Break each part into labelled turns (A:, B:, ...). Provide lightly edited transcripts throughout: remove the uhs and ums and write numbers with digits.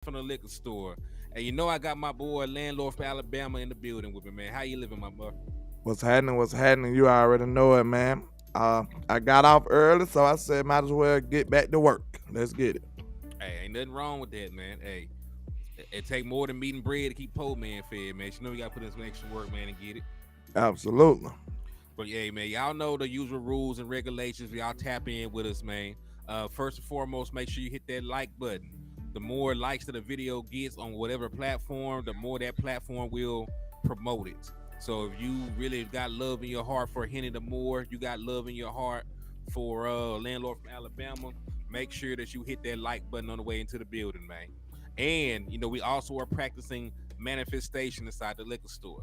A: from the liquor store. And you know I got my boy landlord from Alabama in the building with me, man. How you living, my boy?
B: What's happening? What's happening? You already know it, man. I got off early, so I said might as well get back to work. Let's get it.
A: Hey, ain't nothing wrong with that, man. Hey, it take more than meat and bread to keep poor man fed, man. You know we gotta put in some extra work, man, and get it.
B: Absolutely.
A: But yeah, man, y'all know the usual rules and regulations. Y'all tap in with us, man. First and foremost, make sure you hit that like button. The more likes that the video gets on whatever platform, the more that platform will promote it. So if you really got love in your heart for Hennythemoor, you got love in your heart for landlord from Alabama, make sure that you hit that like button on the way into the building, man. And we also are practicing manifestation inside the liquor store,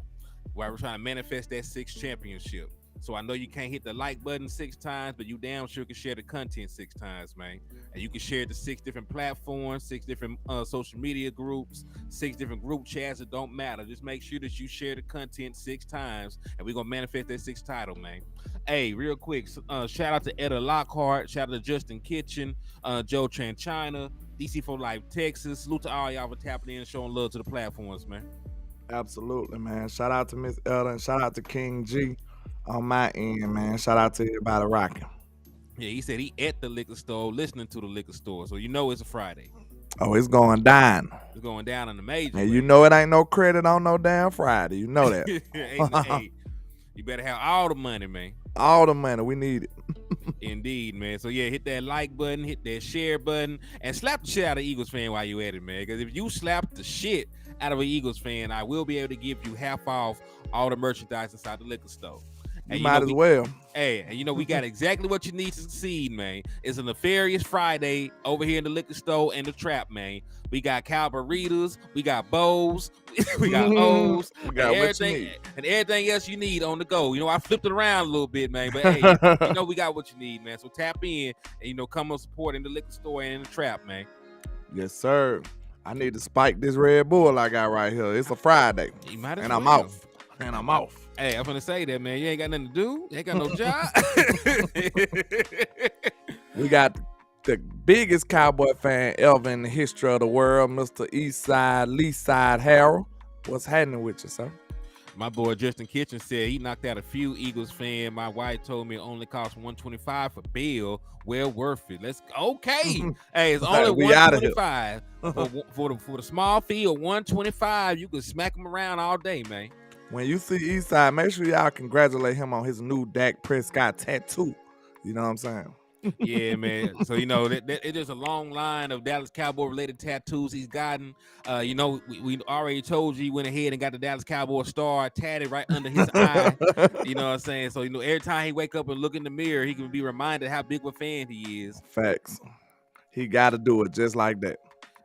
A: where we're trying to manifest that sixth championship. So I know you can't hit the like button 6 times, but you damn sure can share the content 6 times, man. And you can share it to 6 different platforms, 6 different social media groups, 6 different group chats. It don't matter. Just make sure that you share the content 6 times, and we're gonna manifest that sixth title, man. Hey, real quick, shout out to Etta Lockhart, shout out to Justin Kitchen, Joe Tranchina, DC for Life Texas. Salute to all y'all for tapping in and showing love to the platforms, man.
B: Absolutely, man. Shout out to Miss Elder and shout out to King G on my end, man. Shout out to everybody rocking.
A: Yeah, he said he at the liquor store listening to the liquor store. So you know it's a Friday.
B: Oh, it's going down.
A: It's going down in the major.
B: And you know it ain't no credit on no damn Friday. You know that.
A: Hey, you better have all the money, man.
B: All the money. We need it.
A: Indeed, man. So yeah, hit that like button, hit that share button, and slap the shit out of Eagles fan while you at it, man. Because if you slap the shit out of an Eagles fan, I will be able to give you half off all the merchandise inside the liquor store.
B: You might as well.
A: Hey, and we got exactly what you need to succeed, man. It's a nefarious Friday over here in the liquor store and the trap, man. We got cow burritos, we got bows, we got O's,
B: We got what you
A: everything,
B: need.
A: and everything else you need on the go. I flipped it around a little bit, man. But hey, we got what you need, man. So tap in and come on support in the liquor store and in the trap, man.
B: Yes, sir. I need to spike this Red Bull I got right here. It's a Friday.
A: You might as
B: And
A: well.
B: I'm off. And I'm off.
A: Hey, I'm gonna say that, man. You ain't got nothing to do. You ain't got no job.
B: We got the biggest Cowboy fan ever in the history of the world, Mr. Eastside, Leaside Harold. What's happening with you, sir?
A: My boy Justin Kitchen said he knocked out a few Eagles fan. My wife told me it only costs $125 for bill. Well worth it. Let's okay. Hey, it's only
B: We outta here.
A: $125 for the small fee of $125. You can smack him around all day, man.
B: When you see Eastside, make sure y'all congratulate him on his new Dak Prescott tattoo. You know what I'm saying?
A: Yeah, man. So it's just a long line of Dallas Cowboy related tattoos he's gotten. We already told you he went ahead and got the Dallas Cowboy star tatted right under his eye. You know what I'm saying? So every time he wake up and look in the mirror, he can be reminded how big of a fan he is.
B: Facts. He got to do it just like that.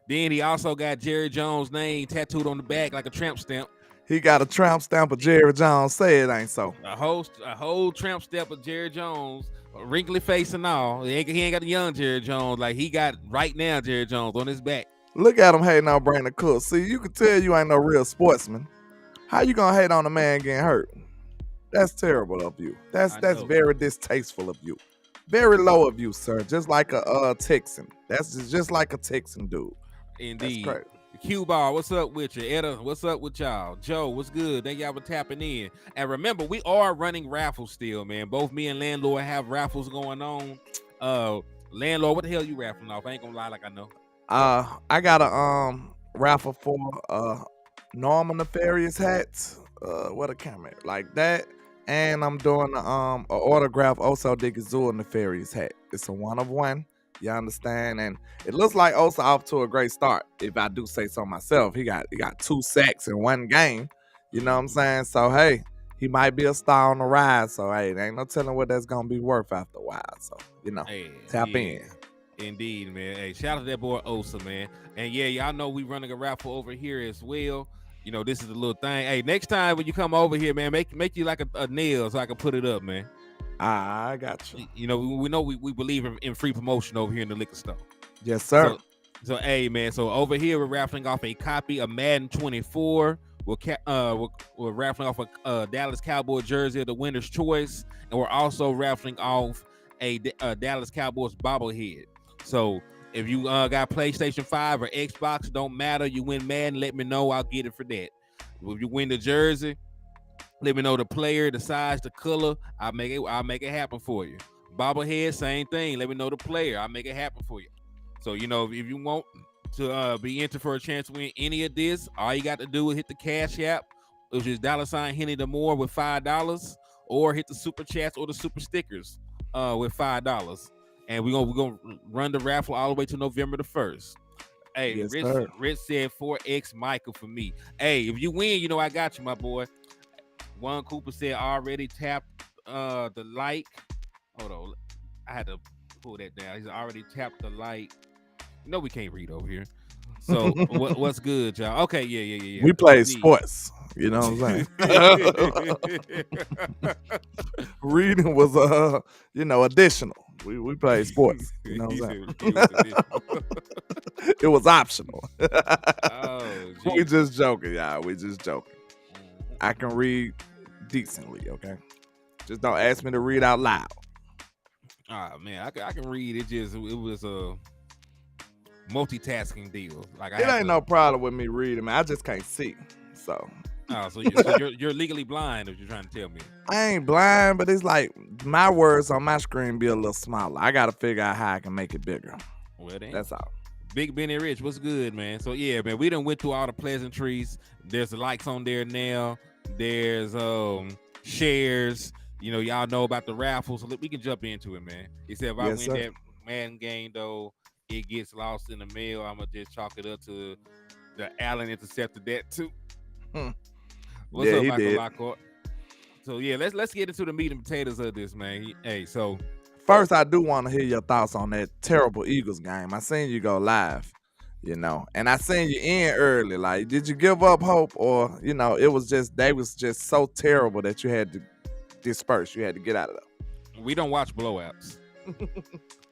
A: Then he also got Jerry Jones' name tattooed on the back like a tramp stamp.
B: He got a tramp stamp of Jerry Jones. Say it ain't so.
A: A whole tramp stamp of Jerry Jones, wrinkly face and all. He ain't got the young Jerry Jones like he got right now. Jerry Jones on his back.
B: Look at him hating on Brandon Cook. See, you can tell you ain't no real sportsman. How you gonna hate on a man getting hurt? That's terrible of you. That's very distasteful of you. Very low of you, sir. Just like a Texan. That's just like a Texan dude.
A: Indeed.
B: That's crazy.
A: Q Bar, what's up with you? Etta, what's up with y'all? Joe, what's good? Thank y'all for tapping in. And remember, we are running raffles still, man. Both me and Landlord have raffles going on. Landlord, what the hell you raffling off? I ain't gonna lie, like I know.
B: I got a raffle for normal nefarious hats. What a camera like that. And I'm doing a autograph Oso Digazul nefarious hat. It's a 1-of-1. You understand? And it looks like Osa off to a great start. If I do say so myself, he got 2 sacks in 1 game. You know what I'm saying? So hey, he might be a star on the rise. So hey, there ain't no telling what that's gonna be worth after a while. So tap in.
A: Indeed, man. Hey, shout out to that boy Osa, man. And yeah, y'all know we running a raffle over here as well. This is a little thing. Hey, next time when you come over here, man, make you like a nail so I can put it up, man.
B: I got you.
A: We know we believe in free promotion over here in the liquor store.
B: Yes, sir.
A: So hey, man. So over here we're raffling off a copy of Madden 24. We're raffling off a Dallas Cowboy jersey of the winner's choice, and we're also raffling off a Dallas Cowboys bobblehead. So If you got PlayStation 5 or Xbox, don't matter. You win Madden, let me know. I'll get it for that. If you win the jersey, let me know the player, the size, the color. I'll make it happen for you. Bobblehead, same thing. Let me know the player. I'll make it happen for you. So if you want to be entered for a chance to win any of this, all you got to do is hit the Cash App, which is $Hennythemoor with $5, or hit the super chats or the super stickers with $5. And we're gonna run the raffle all the way to November the 1st. Hey,
B: Yes,
A: Rich,
B: sir.
A: Rich said 4X Michael for me. Hey, if you win, I got you, my boy. Juan Cooper said already tapped the like. Hold on, I had to pull that down. He's already tapped the like. No, we can't read over here. So what's good, y'all? Okay, yeah.
B: We played
A: Indeed.
B: sports. You know what I'm saying? Reading was additional. We played sports. You know what I'm saying? It was optional.
A: Oh,
B: We just joking, y'all. We just joking. I can read decently, okay? Just don't ask me to read out loud.
A: Ah, man, I can read. It was a multitasking deal. Like
B: It ain't no problem with me reading, man. I just can't see. So
A: so you're legally blind, if you're trying to tell me.
B: I ain't blind, but it's like my words on my screen be a little smaller. I gotta figure out how I can make it bigger.
A: Well,
B: That's all.
A: Big Benny Rich, what's good, man? So yeah, man, we done went through all the pleasantries. There's the likes on there now. There's shares. Y'all know about the raffle, so we can jump into it, man. He said if I win that Madden game though, it gets lost in the mail. I'm gonna just chalk it up to the Allen intercepted that too. What's up, Michael Lockhart? So yeah, let's get into the meat and potatoes of this, man. So
B: first, I do want to hear your thoughts on that terrible Eagles game. I seen you go live, and I seen you in early. Like, did you give up hope, or it was just they was just so terrible that you had to disperse. You had to get out of there.
A: We don't watch blowouts.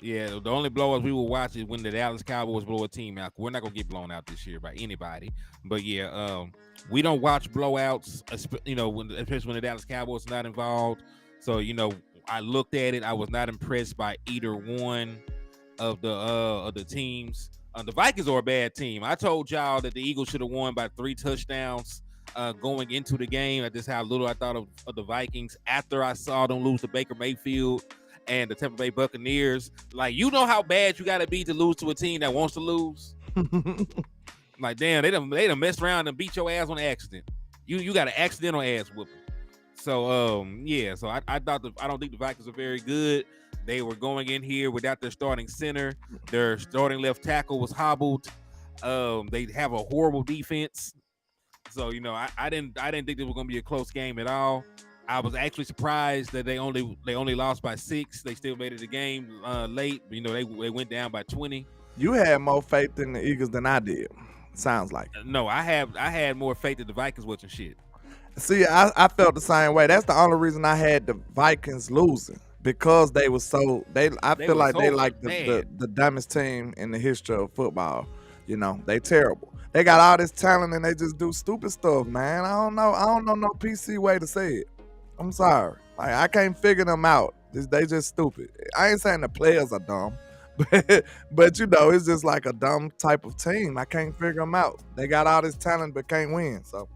A: Yeah, the only blowouts we will watch is when the Dallas Cowboys blow a team out. We're not gonna get blown out this year by anybody. But yeah, we don't watch blowouts. Especially when the Dallas Cowboys are not involved. So I looked at it. I was not impressed by either one of the teams. The Vikings are a bad team. I told y'all that the Eagles should have won by 3 touchdowns going into the game. That's how little I thought of the Vikings after I saw them lose to Baker Mayfield and the Tampa Bay Buccaneers. Like, how bad you got to be to lose to a team that wants to lose. Like, damn, they done messed around and beat your ass on accident. You got an accidental ass whooping. So so I don't think the Vikings are very good. They were going in here without their starting center. Their starting left tackle was hobbled. They have a horrible defense. So I didn't think it was gonna be a close game at all. I was actually surprised that they only lost by 6. They still made it a game late. They went down by 20.
B: You had more faith in the Eagles than I did. Sounds like.
A: No, I had more faith that the Vikings wasn't shit.
B: See, I felt the same way. That's the only reason I had the Vikings losing, because they were so I feel like they like the dumbest team in the history of football. They terrible. They got all this talent and they just do stupid stuff, man. I don't know no PC way to say it. I'm sorry. Like, I can't figure them out. They just stupid. I ain't saying the players are dumb, but it's just like a dumb type of team. I can't figure them out. They got all this talent but can't win. So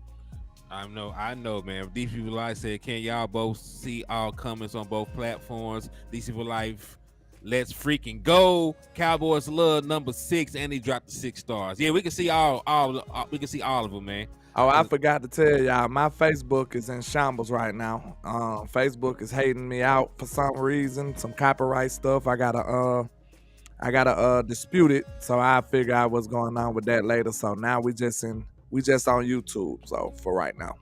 A: I know, man. DC for Life said, can y'all both see all comments on both platforms? DC for Life, let's freaking go. Cowboys love number 6, and he dropped the 6 stars. Yeah, we can see all of them, man.
B: Oh, I forgot to tell y'all, my Facebook is in shambles right now. Facebook is hating me out for some reason, some copyright stuff. I gotta dispute it, so I figure out what's going on with that later. So now we just on YouTube. So for right now.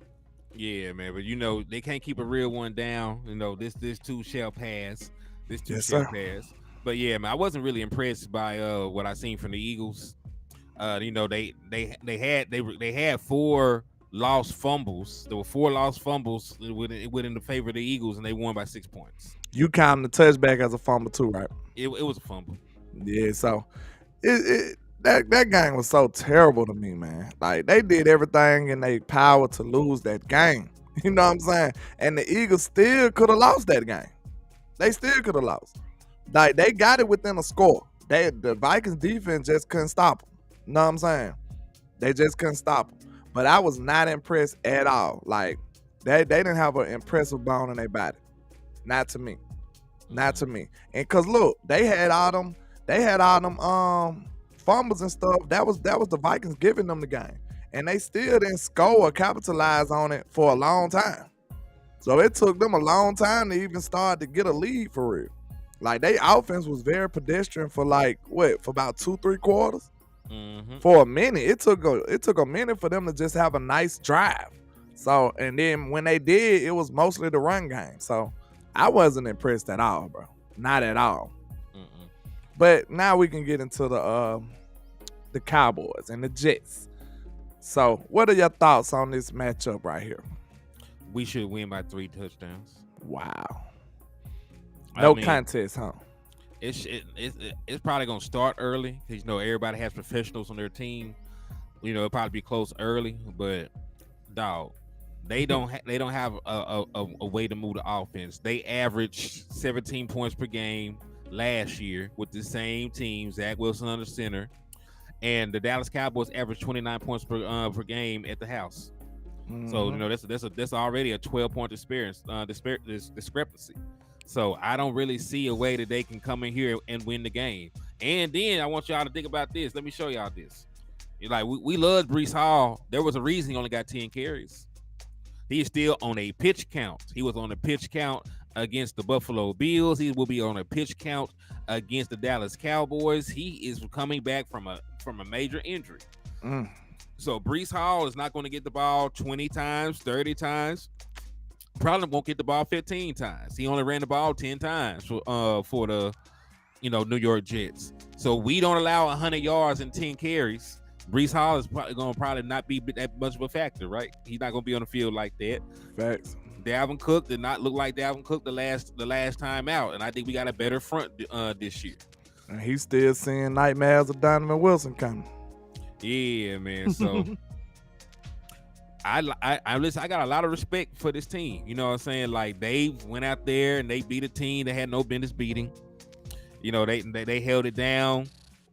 A: Yeah, man, but they can't keep a real one down. This too shall pass. This too
B: Yes,
A: shall
B: sir.
A: pass. But yeah, man, I wasn't really impressed by what I seen from the Eagles. They had 4 lost fumbles. There were 4 lost fumbles within the favor of the Eagles, and they won by 6 points.
B: You count the touchback as a fumble too, right?
A: It was a fumble.
B: Yeah, so that game was so terrible to me, man. Like, they did everything in their power to lose that game. You know what I'm saying? And the Eagles still could have lost that game. They still could have lost. Like, they got it within a score. The Vikings defense just couldn't stop them. You know what I'm saying? They just couldn't stop them. But I was not impressed at all. Like they didn't have an impressive bone in their body. Not to me. Not to me. And cause look, they had all them fumbles and stuff. That was the Vikings giving them the game. And they still didn't score or capitalize on it for a long time. So it took them a long time to even start to get a lead for real. Like their offense was very pedestrian for for about 2-3 quarters.
A: Mm-hmm.
B: For a minute. It took a minute for them to just have a nice drive. So and then when they did, it was mostly the run game. So I wasn't impressed at all, bro. Not at all.
A: Mm-mm.
B: But now we can get into the Cowboys and the Jets. So what are your thoughts on this matchup right here?
A: We should win by 3 touchdowns.
B: Wow.
A: I
B: No
A: mean,
B: contest, huh?
A: It's probably gonna start early because everybody has professionals on their team. It'll probably be close early, but dog, they don't have a way to move the offense. They averaged 17 points per game last year with the same team, Zach Wilson under center, and the Dallas Cowboys averaged 29 points per game at the house. Mm-hmm. So that's already a 12-point discrepancy. So I don't really see a way that they can come in here and win the game. And then I want y'all to think about this. Let me show y'all this. Like we loved Breece Hall. There was a reason he only got 10 carries. He's still on a pitch count. He was on a pitch count against the Buffalo Bills. He will be on a pitch count against the Dallas Cowboys. He is coming back from a major injury. So Breece Hall is not going to get the ball 20 times, 30 times. Probably won't get the ball 15 times. He only ran the ball 10 times for the New York Jets. So we don't allow 100 yards and 10 carries. Breece Hall is probably not be that much of a factor, right? He's not going to be on the field like that.
B: Facts.
A: Dalvin Cook did not look like Dalvin Cook the last time out, and I think we got a better front this year.
B: And he's still seeing nightmares of Donovan Wilson coming.
A: Yeah, man. So I got a lot of respect for this team. You know what I'm saying? Like they went out there and they beat a team they had no business beating. They held it down.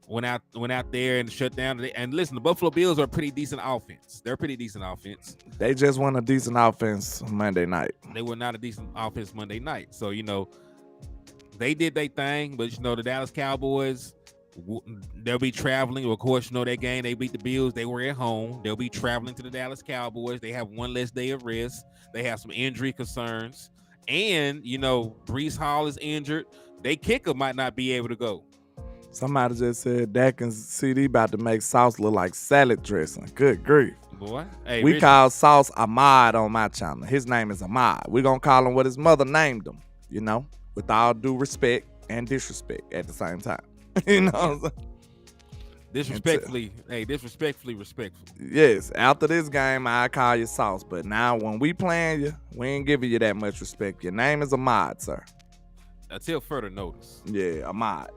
A: Went out there and shut down. And listen, the Buffalo Bills are a pretty decent offense. They're a pretty decent offense.
B: They just won a decent offense Monday night.
A: They were not a decent offense Monday night. So, they did their thing. But, the Dallas Cowboys, they'll be traveling. Of course, that game, they beat the Bills. They were at home. They'll be traveling to the Dallas Cowboys. They have one less day of rest. They have some injury concerns. And, Breece Hall is injured. Their kicker might not be able to go.
B: Somebody just said Dak and CD about to make sauce look like salad dressing. Good grief.
A: Boy. Hey,
B: we call sauce Ahmad on my channel. His name is Ahmad. We're going to call him what his mother named him, with all due respect and disrespect at the same time. You know what I'm saying?
A: Disrespectfully, respectful.
B: Yes, after this game, I call you sauce. But now when we playing you, we ain't giving you that much respect. Your name is Ahmad, sir.
A: Until further notice.
B: Yeah, Ahmad.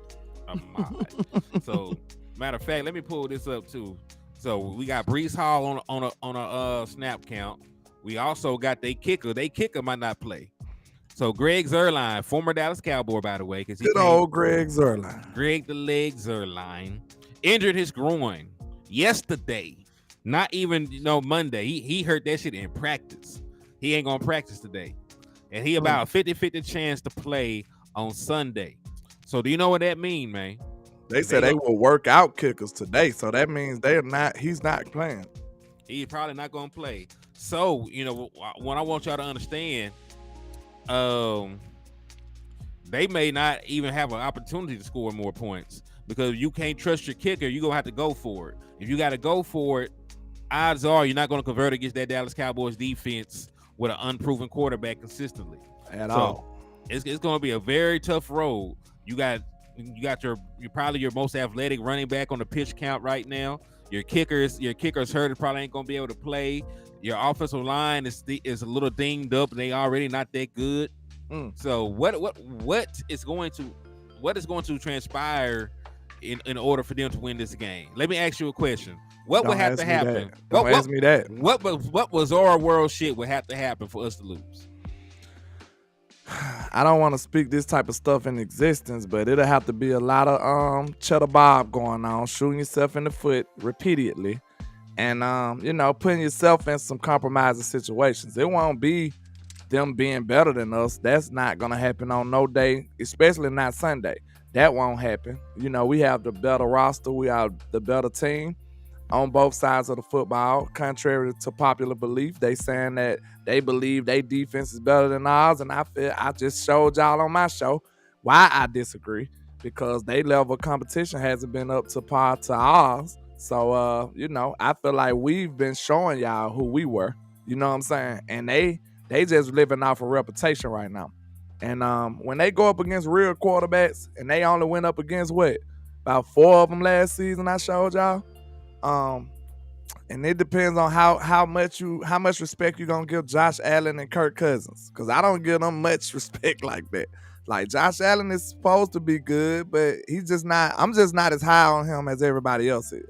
A: So, matter of fact, let me pull this up too. So we got Breece Hall on a snap count. We also got their kicker. Their kicker might not play. So Greg Zuerlein, former Dallas Cowboy, by the way, because
B: good old Greg Zuerlein.
A: Greg the Leg Zuerlein injured his groin yesterday. Not even Monday. He hurt that shit in practice. He ain't gonna practice today, and he about a 50-50 chance to play on Sunday. So do you know what that mean, man?
B: They said they will work out kickers today, so that means he's not playing.
A: He's probably not going to play. So, what I want y'all to understand, they may not even have an opportunity to score more points because you can't trust your kicker. You're going to have to go for it. If you got to go for it, odds are you're not going to convert against that Dallas Cowboys defense with an unproven quarterback consistently.
B: At all.
A: It's going to be a very tough road. You got you're probably your most athletic running back on the pitch count right now. Your kicker's hurt and probably ain't gonna be able to play. Your offensive line is a little dinged up. They already not that good. So what is going to transpire in order for them to win this game? Let me ask you a question. What would have to happen?
B: Don't ask me that.
A: What was our world shit would have to happen for us to lose?
B: I don't want to speak this type of stuff in existence, but it'll have to be a lot of cheddar bob going on, shooting yourself in the foot repeatedly, and putting yourself in some compromising situations. It won't be them being better than us. That's not gonna happen on no day, especially not Sunday. That won't happen. We have the better roster, we have the better team on both sides of the football. Contrary to popular belief, they saying that they believe their defense is better than ours, and I just showed y'all on my show why I disagree, because they level of competition hasn't been up to par to ours. So I feel like we've been showing y'all who we were. You know what I'm saying? And they just living off a reputation right now. And when they go up against real quarterbacks, and they only went up against what, about 4 of them last season, I showed y'all. And it depends on how much respect you gonna give Josh Allen and Kirk Cousins, because I don't give them much respect like that. Like, Josh Allen is supposed to be good, but he's just not. I'm just not as high on him as everybody else is.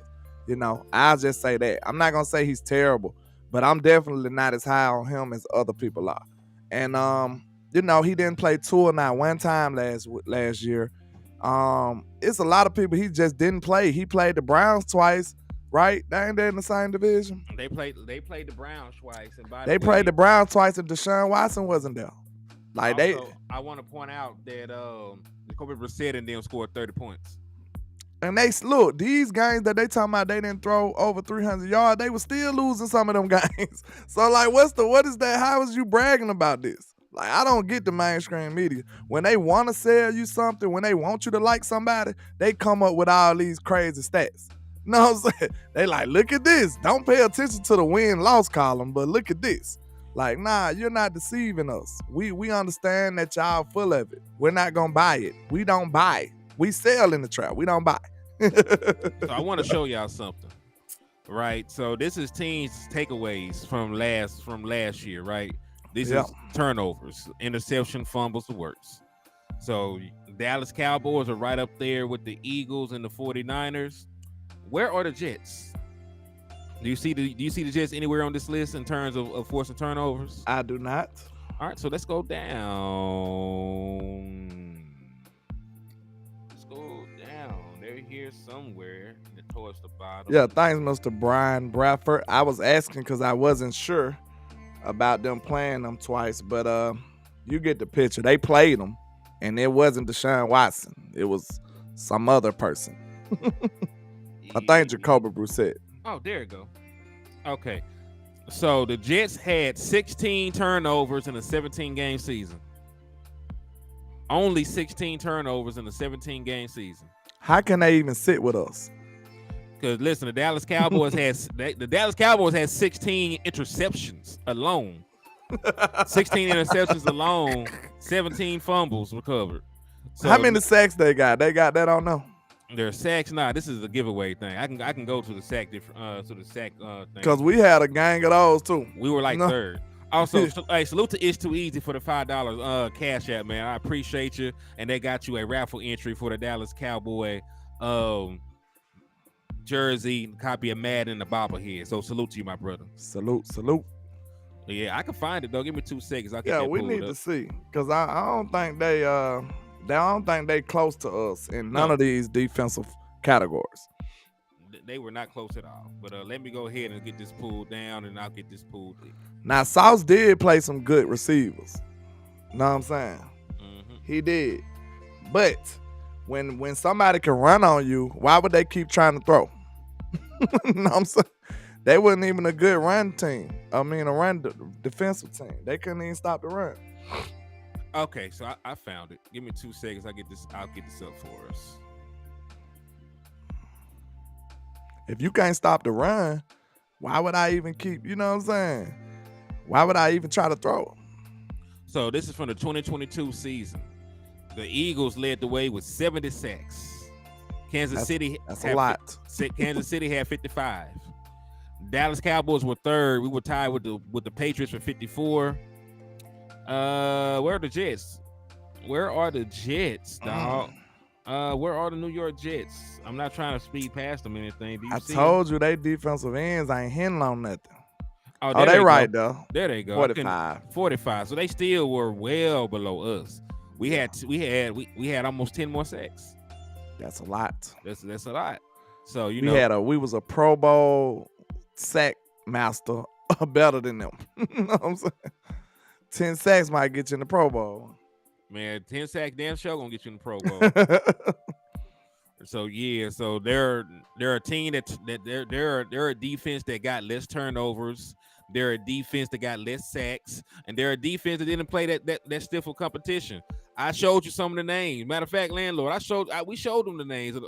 B: I'll just say that. I'm not gonna say he's terrible, but I'm definitely not as high on him as other people are. And he didn't play Tua not one time last year. It's a lot of people he just didn't play. He played the Browns twice. Right? They ain't in the same division.
A: They played the Browns twice, and
B: they played the Browns twice, and Deshaun Watson wasn't there. Like,
A: also, I want to point out that Jacoby Brissett and them scored 30 points.
B: And look, these games that they talking about, they didn't throw over 300 yards. They were still losing some of them games. So, like, what is that? How is you bragging about this? Like, I don't get the mainstream media. When they want to sell you something, when they want you to like somebody, they come up with all these crazy stats. You know what I'm saying? They like, look at this. Don't pay attention to the win-loss column, but look at this. Like, nah, you're not deceiving us. We understand that y'all full of it. We're not going to buy it. We don't buy. We sell in the trap. We don't buy.
A: So I want to show y'all something, right? So this is teams' takeaways from last year, right? This is turnovers, interception, fumbles, the works. So Dallas Cowboys are right up there with the Eagles and the 49ers. Where are the Jets? Do you see the Jets anywhere on this list in terms of forcing turnovers?
B: I do not.
A: All right, so let's go down. They're here somewhere towards the bottom.
B: Yeah, thanks, Mr. Brian Bradford. I was asking because I wasn't sure about them playing them twice, but you get the picture. They played them, and it wasn't Deshaun Watson. It was some other person. I think Jacoby Brissett.
A: Oh, there you go. Okay. So the Jets had 16 turnovers in a 17-game season. Only 16 turnovers in a 17-game season.
B: How can they even sit with us?
A: Because listen, the Dallas Cowboys had 16 interceptions alone. 16 interceptions alone, 17 fumbles recovered. So,
B: how many sacks they got? They got that? I don't know.
A: Their sacks, this is a giveaway thing. I can go to the sack thing.
B: Because we had a gang of those too.
A: We were like third. Also, hey, salute to It's Too Easy for the $5 cash app, man. I appreciate you. And they got you a raffle entry for the Dallas Cowboy jersey, copy of Madden, and the bobblehead. So salute to you, my brother.
B: Salute.
A: Yeah, I can find it though. Give me 2 seconds.
B: We need to see, because I don't think they close to us in none of these defensive categories.
A: They were not close at all. But let me go ahead and get this pulled down, and I'll get this pulled in.
B: Now, Sauce did play some good receivers. Know what I'm saying?
A: Mm-hmm.
B: He did. But when somebody can run on you, why would they keep trying to throw? Know what I'm saying? They wasn't even a good run team. I mean, a run defensive team. They couldn't even stop the run.
A: Okay, so I found it. Give me 2 seconds. I'll get this up for us.
B: If you can't stop the run, why would I even keep, you know what I'm saying? Why would I even try to throw?
A: So this is from the 2022 season. The Eagles led the way with 70 sacks. Kansas City
B: a lot.
A: Kansas City had 55. Dallas Cowboys were third. We were tied with the Patriots for 54. Where are the Jets? Where are the Jets, dog? Where are the New York Jets? I'm not trying to speed past them or anything. Do you see
B: told you they defensive ends ain't hitting on nothing.
A: Oh,
B: Oh,
A: there
B: they
A: they
B: right
A: go.
B: though.
A: There they go.
B: 45.
A: 45. So they still were well below us. We
B: Yeah.
A: had almost 10 more sacks.
B: That's a lot.
A: That's a lot. So
B: We was a Pro Bowl sack master better than them. You know what I'm saying? 10 sacks might get you in the Pro Bowl.
A: man, 10 sack damn sure gonna get you in the Pro Bowl. So yeah, so they're a team that they're a defense that got less turnovers. They're a defense that got less sacks, and they're a defense that didn't play that stiff of competition. I showed you some of the names. Matter of fact, landlord, we showed them the names of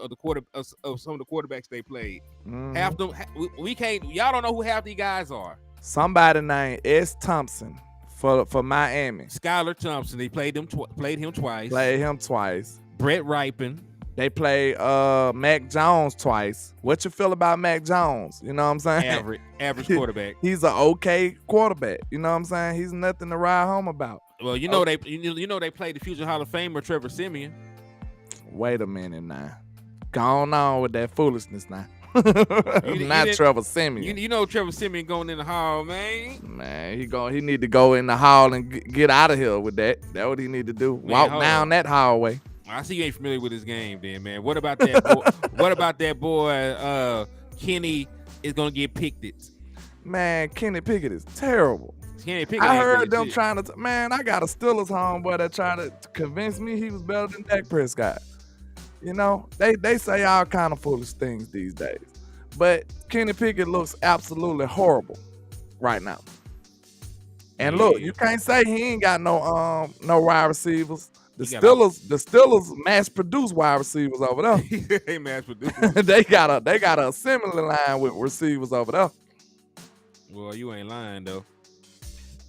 A: some of the quarterbacks they played.
B: Mhm.
A: Half them we can't. Y'all don't know who half these guys are.
B: Somebody named S. Thompson for Miami.
A: Skylar Thompson, they played him twice.
B: Played him twice.
A: Brett Ripon.
B: They played Mac Jones twice. What you feel about Mac Jones? You know what I'm saying?
A: Average quarterback.
B: He's an okay quarterback. You know what I'm saying? He's nothing to ride home about.
A: Well, they played the future Hall of Famer Trevor Siemian.
B: Wait a minute now. Going on with that foolishness now. Not Trevor Siemian.
A: You know Trevor Siemian going in the hall, man.
B: Man, he need to go in the hall and get out of here with that. That's what he need to do.
A: Man,
B: walk down that hallway.
A: I see you ain't familiar with this game, then, man. What about that boy? What about that boy? Kenny is gonna get picked.
B: Man, Kenny Pickett is terrible.
A: Kenny Pickett.
B: I heard them trying to. Man, I got a Steelers homeboy that tried to convince me he was better than Dak Prescott. You know, they say all kind of foolish things these days, but Kenny Pickett looks absolutely horrible right now. And look, you can't say he ain't got no wide receivers. The Steelers mass produce wide receivers over there.
A: They mass produce.
B: they got a similar line with receivers over there.
A: Well, you ain't lying though.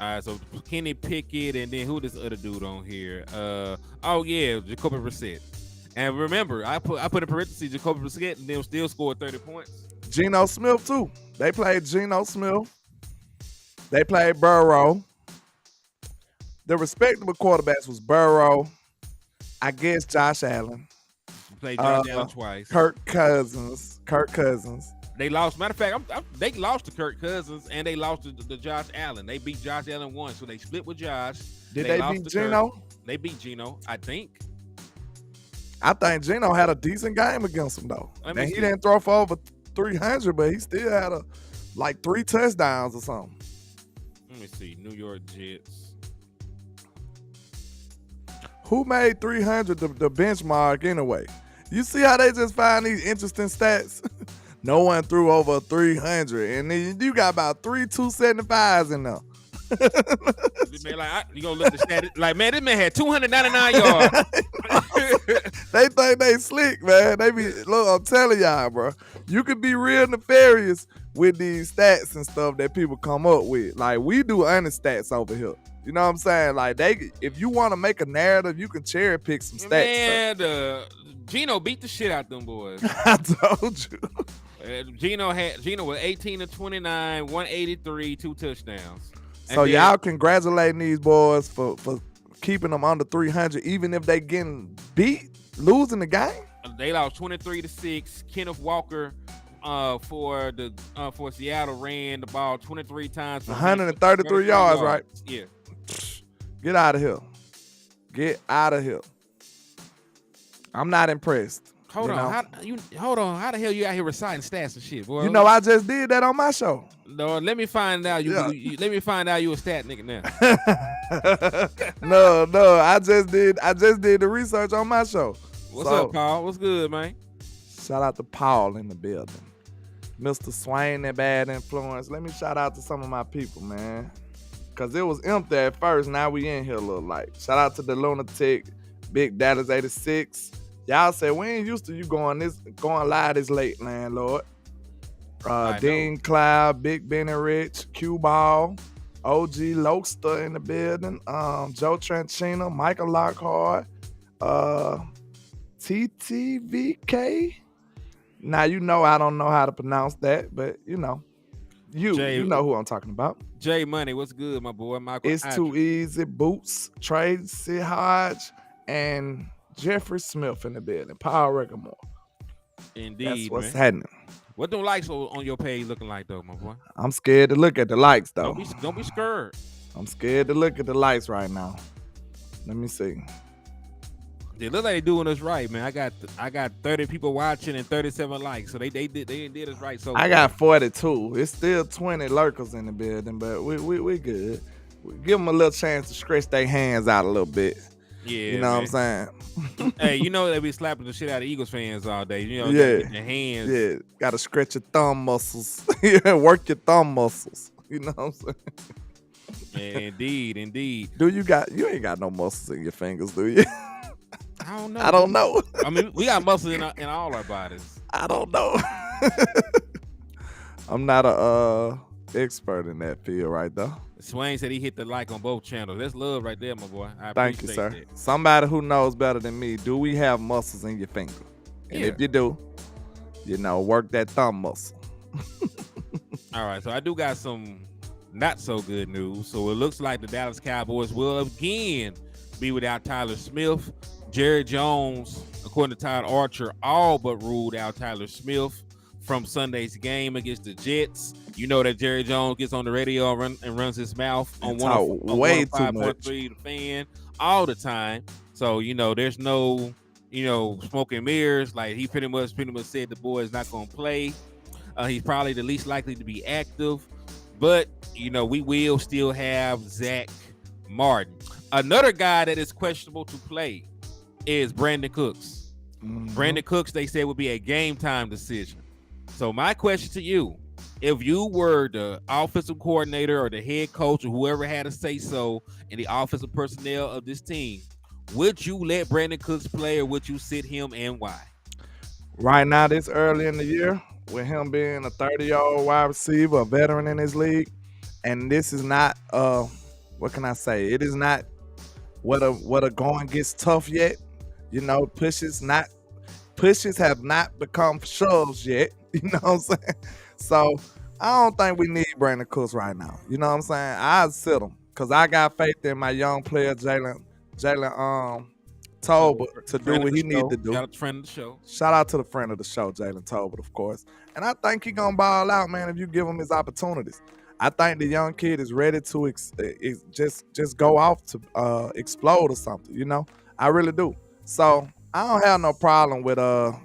A: All right, so Kenny Pickett, and then who this other dude on here? Oh yeah, Jacoby Brissett. And remember, I put in parentheses Jacoby Brissett, and then still scored 30 points.
B: Geno Smith too. They played Geno Smith. They played Burrow. The respectable quarterbacks was Burrow, I guess Josh Allen.
A: Played Josh Allen twice.
B: Kirk Cousins.
A: They lost. Matter of fact, they lost to Kirk Cousins and they lost to Josh Allen. They beat Josh Allen once, so they split with Josh.
B: Did they beat Geno?
A: They beat Geno, I think.
B: I think Geno had a decent game against him though. And he didn't throw for over 300, but he still had like 3 touchdowns or something.
A: Let me see. New York Jets.
B: Who made 300 the benchmark anyway? You see how they just find these interesting stats? No one threw over 300, and then you got about 3 275s in there.
A: Man, you gonna look at the stat? Like, man, this man had 299 yards.
B: They think they slick, man. Look, I'm telling y'all, bro. You could be real nefarious with these stats and stuff that people come up with. Like, we do honest stats over here. You know what I'm saying? Like, if you want to make a narrative, you can cherry pick some stats.
A: Man, Geno beat the shit out them boys.
B: I told you.
A: Geno was 18 to 29, 183, 2 touchdowns.
B: So y'all congratulating these boys for keeping them under 300, even if they getting beat, losing the game.
A: They lost 23-6. Kenneth Walker for Seattle ran the ball 23 times.
B: 133 yards, right?
A: Yeah.
B: Get out of here. Get out of here. I'm not impressed.
A: Hold on. How the hell you out here reciting stats and shit, boy?
B: You know, I just did that on my show.
A: No, let me find out. Let me find out you a stat nigga
B: now. no, I just did the research on my show.
A: What's up, Paul? What's good, man?
B: Shout out to Paul in the building. Mr. Swain and Bad Influence. Let me shout out to some of my people, man. Cause it was empty at first. Now we in here a little light. Shout out to the Lunatic, Big Dallas 86. Y'all said we ain't used to you going live this late, landlord. Dean Cloud, Big Benny Rich, Q Ball, OG Lokester in the building, Joe Tranchina, Michael Lockhart, TTVK. Now you know I don't know how to pronounce that, but you know. You know who I'm talking about.
A: Jay Money, what's good, my boy? Michael.
B: It's Too Easy, Boots, Tracy Hodge, and Jeffrey Smith in the building. Power Record more.
A: Indeed,
B: that's what's
A: man.
B: happening.
A: What them likes on your page looking like though, my boy?
B: I'm scared to look at the likes though.
A: Don't be scared.
B: I'm scared to look at the likes right now. Let me see.
A: They look like they doing us right, man. I got 30 people watching and 37 likes, so they did us right. So
B: I got 42. It's still 20 lurkers in the building, but we good. We give them a little chance to stretch their hands out a little bit.
A: Yeah,
B: you know what I'm saying?
A: Hey, you know they be slapping the shit out of Eagles fans all day. You know,
B: Yeah.
A: their hands.
B: Yeah, gotta stretch your thumb muscles. Work your thumb muscles. You know what I'm saying?
A: Yeah, indeed.
B: You ain't got no muscles in your fingers, do you?
A: I don't know.
B: I don't know.
A: I mean, we got muscles in all our bodies.
B: I don't know. I'm not a expert in that field right there.
A: Swain said he hit the like on both channels. That's love right there, my boy. I
B: Thank you, sir.
A: that.
B: Somebody who knows better than me, do we have muscles in your finger? And if you do, work that thumb muscle.
A: All right, so I do got some not so good news. So it looks like the Dallas Cowboys will again be without Tyler Smith. Jerry Jones, according to Todd Archer, all but ruled out Tyler Smith from Sunday's game against the Jets. You know that Jerry Jones gets on the radio and runs his mouth on
B: way too much.
A: The Fan all the time. So there's no smoke and mirrors. Like he pretty much said the boy is not going to play. He's probably the least likely to be active, but we will still have Zach Martin. Another guy that is questionable to play is Brandon Cooks.
B: Mm-hmm.
A: Brandon Cooks, they said, would be a game time decision. So my question to you, if you were the offensive coordinator or the head coach or whoever had a say so in the offensive personnel of this team, would you let Brandon Cooks play or would you sit him and why?
B: Right now, this early in the year, with him being a 30-year-old wide receiver, a veteran in his league, and this is not, what can I say? It is not what a going gets tough yet. Pushes have not become shoves yet. You know what I'm saying? So I don't think we need Brandon Cooks right now. You know what I'm saying? I'd sit him because I got faith in my young player Jalen Tolbert to do what he needs to do.
A: Shout out to friend of the show.
B: Shout out to the friend of the show, Jalen Tolbert, of course. And I think he gonna ball out, man, if you give him his opportunities. I think the young kid is ready to just go off to explode or something. I really do. So I don't have no problem with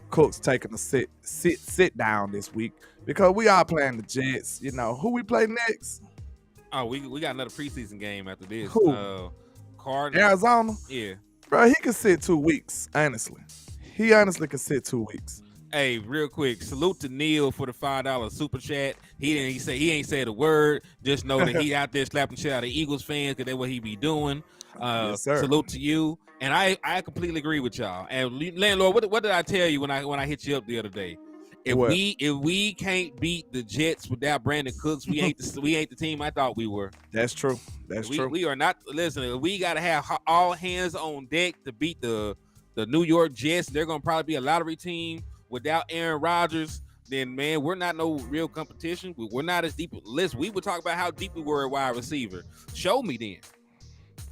B: Cooks taking a sit down this week because we are playing the Jets. Who we play next?
A: Oh, we got another preseason game after this.
B: Who?
A: Cardinals.
B: Arizona.
A: Yeah.
B: Bro, he can sit 2 weeks. Honestly, he honestly can sit 2 weeks.
A: Hey, real quick, salute to Neil for the $5 super chat. He ain't said a word. Just know that he out there slapping shit out of Eagles fans because that's what he be doing.
B: Yes, sir.
A: Salute to you. And I completely agree with y'all. And landlord, what did I tell you when I hit you up the other day? If we can't beat the Jets without Brandon Cooks, we ain't the team I thought we were.
B: That's true. That's true.
A: We are not. Listen, we got to have all hands on deck to beat the New York Jets. They're gonna probably be a lottery team without Aaron Rodgers. Then man, we're not no real competition. We're not as deep. Listen, we would talk about how deep we were at wide receiver. Show me then.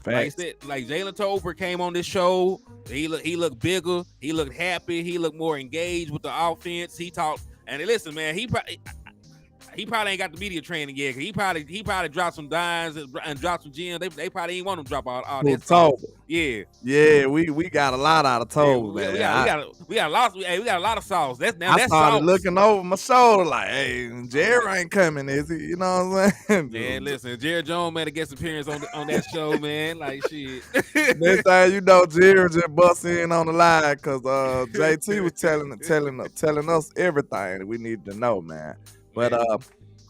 B: Facts.
A: Like Jalen Tolbert came on this show. He looked bigger. He looked happy. He looked more engaged with the offense. He talked. And listen, man, he probably ain't got the media training yet. He probably dropped some dimes and dropped some gems. They probably ain't want him to drop all that stuff. Yeah.
B: Yeah, we got a lot out of Tolbert, man.
A: We got a lot of sauce.
B: I
A: that's
B: started
A: sauce.
B: looking over my shoulder like, hey, Jerry ain't coming, is he? You know what I'm saying?
A: Man, listen, Jerry Jones made a guest appearance on that show, man. Like shit.
B: Next time you know, Jerry just bust in on the line because JT was telling us everything we needed to know, man. But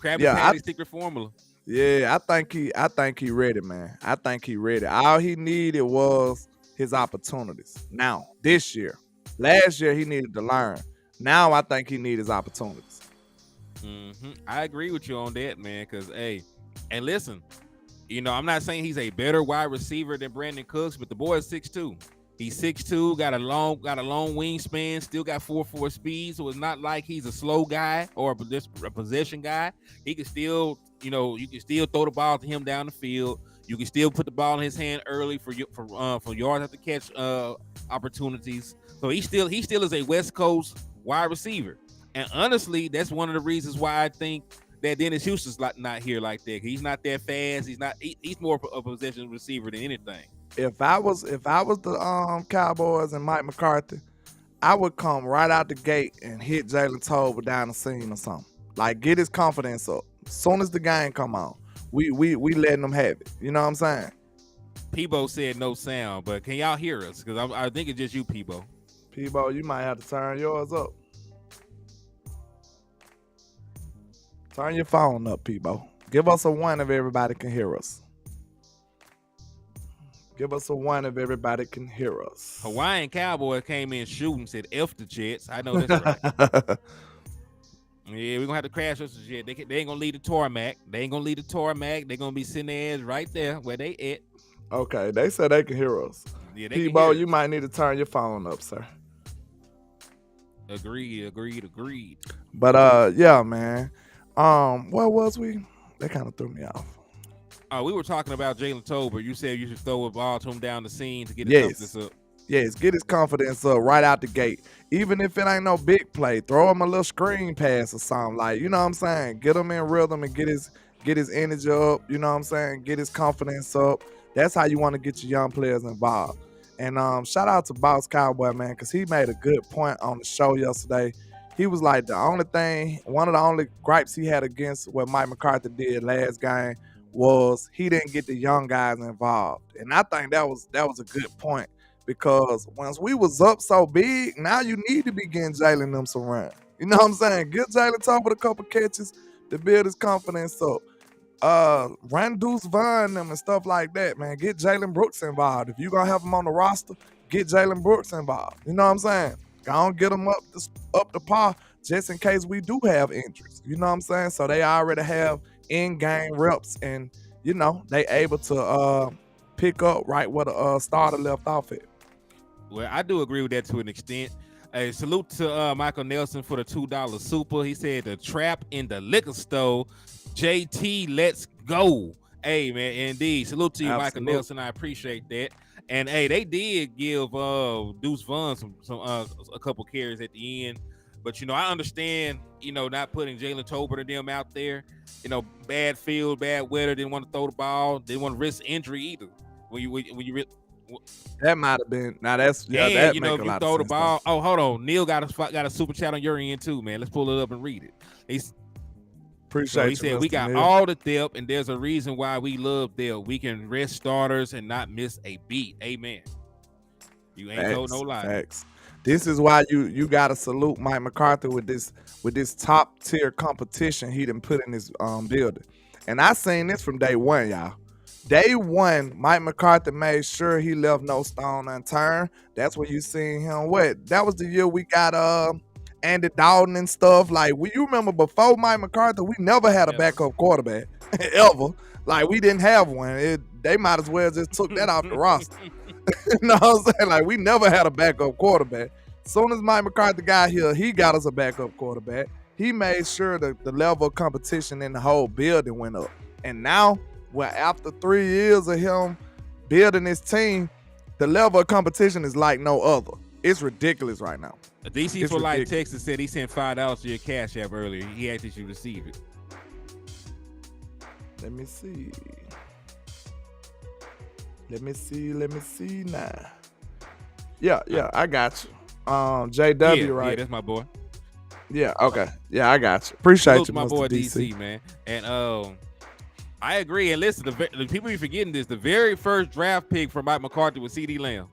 A: Krabby Patty's secret formula.
B: Yeah, I think he ready, man. I think he ready. All he needed was his opportunities. Now, this year. Last year he needed to learn. Now I think he needs his opportunities.
A: Mm-hmm. I agree with you on that, man. Cause hey, and listen, I'm not saying he's a better wide receiver than Brandon Cooks, but the boy is 6'2". He's 6'2", got a long wingspan, still got 4.4 speed, so it's not like he's a slow guy or a possession guy. He can still, you can still throw the ball to him down the field. You can still put the ball in his hand early for yards after catch opportunities. So he still is a West Coast wide receiver. And honestly, that's one of the reasons why I think that Dennis Houston's not here like that. He's not that fast. He's more of a possession receiver than anything.
B: If I was the Cowboys and Mike McCarthy, I would come right out the gate and hit Jalen Tolbert down the seam or something. Like get his confidence up. As soon as the game come on, we letting them have it. You know what I'm saying?
A: Peebo said no sound, but can y'all hear us? Because I think it's just you, Peebo.
B: Peebo, you might have to turn yours up. Turn your phone up, Peebo. Give us a one if everybody can hear us. Give us a one if everybody can hear us.
A: Hawaiian Cowboy came in shooting, said F the Jets. I know that's right. Yeah, we're gonna have to crash us the jet. They ain't gonna lead the tarmac. They ain't gonna lead the tarmac. They're gonna be sitting their ass right there where they at.
B: Okay, they said they can hear us.
A: Yeah,
B: Peebo, you might need to turn your phone up, sir.
A: Agreed.
B: But yeah, man. Where was we? That kind of threw me off.
A: We were talking about Jalen Tolbert. You said you should throw a ball to him down the seam to get his confidence up.
B: Yes, get his confidence up right out the gate. Even if it ain't no big play, throw him a little screen pass or something. Like, you know what I'm saying? Get him in rhythm and get his energy up. You know what I'm saying? Get his confidence up. That's how you want to get your young players involved. And shout out to Boss Cowboy, man, because he made a good point on the show yesterday. He was like, one of the only gripes he had against what Mike McCarthy did last game was he didn't get the young guys involved. And I think that was a good point. Because once we was up so big, now you need to be getting Jalen them some run. You know what I'm saying? Get Jalen Tolbert a couple catches to build his confidence up. Run Deuce Vaughn them and stuff like that, man. Get Jalen Brooks involved. If you gonna have him on the roster, get Jalen Brooks involved. You know what I'm saying? Go on, get them up to par just in case we do have injuries. You know what I'm saying? So they already have in-game reps and, you know, they able to pick up right where the starter left off at.
A: Well, I do agree with that to an extent. A salute to Michael Nelson for the $2 super. He said the trap in the liquor store. JT, let's go. Hey, man, indeed. Salute to you, Michael Nelson. I appreciate that. And hey, they did give Deuce Vaughn a couple carries at the end. But, you know, I understand, you know, not putting Jalen Tolbert and them out there. You know, bad field, bad weather. Didn't want to throw the ball. Didn't want to risk injury either.
B: That might have been. Now that's
A: that you know, if you throw the ball. Oh, hold on. Neil got a super chat on your end too, man. Let's pull it up and read it.
B: Appreciate
A: he said we got
B: Neil.
A: all the depth, and there's a reason why we love depth. We can rest starters and not miss a beat. Amen. You ain't told no lie.
B: Facts. This is why you gotta salute Mike McCarthy with this top tier competition he done put in his building. And I seen this from day one, y'all. Day one, Mike McCarthy made sure he left no stone unturned. That's what you seen him with. That was the year we got Andy Dalton and stuff. Like, you remember before Mike McCarthy, we never had a backup quarterback ever. Like, we didn't have one. They might as well just took that off the roster. You know what I'm saying? Like, we never had a backup quarterback. As soon as Mike McCarthy got here, he got us a backup quarterback. He made sure that the level of competition in the whole building went up. And now, well, after 3 years of him building his team, the level of competition is like no other. It's ridiculous right now.
A: DC for Life Texas said he sent $5 to your Cash App earlier. He asked if you receive it.
B: Let me see now. Yeah, I got you. JW, right?
A: Yeah, that's my boy.
B: Yeah, okay. Yeah, I got you. Appreciate you,
A: my
B: Mr.
A: boy
B: DC,
A: man. And I agree. And listen, the people be forgetting this. The very first draft pick for Mike McCarthy was CD Lamb.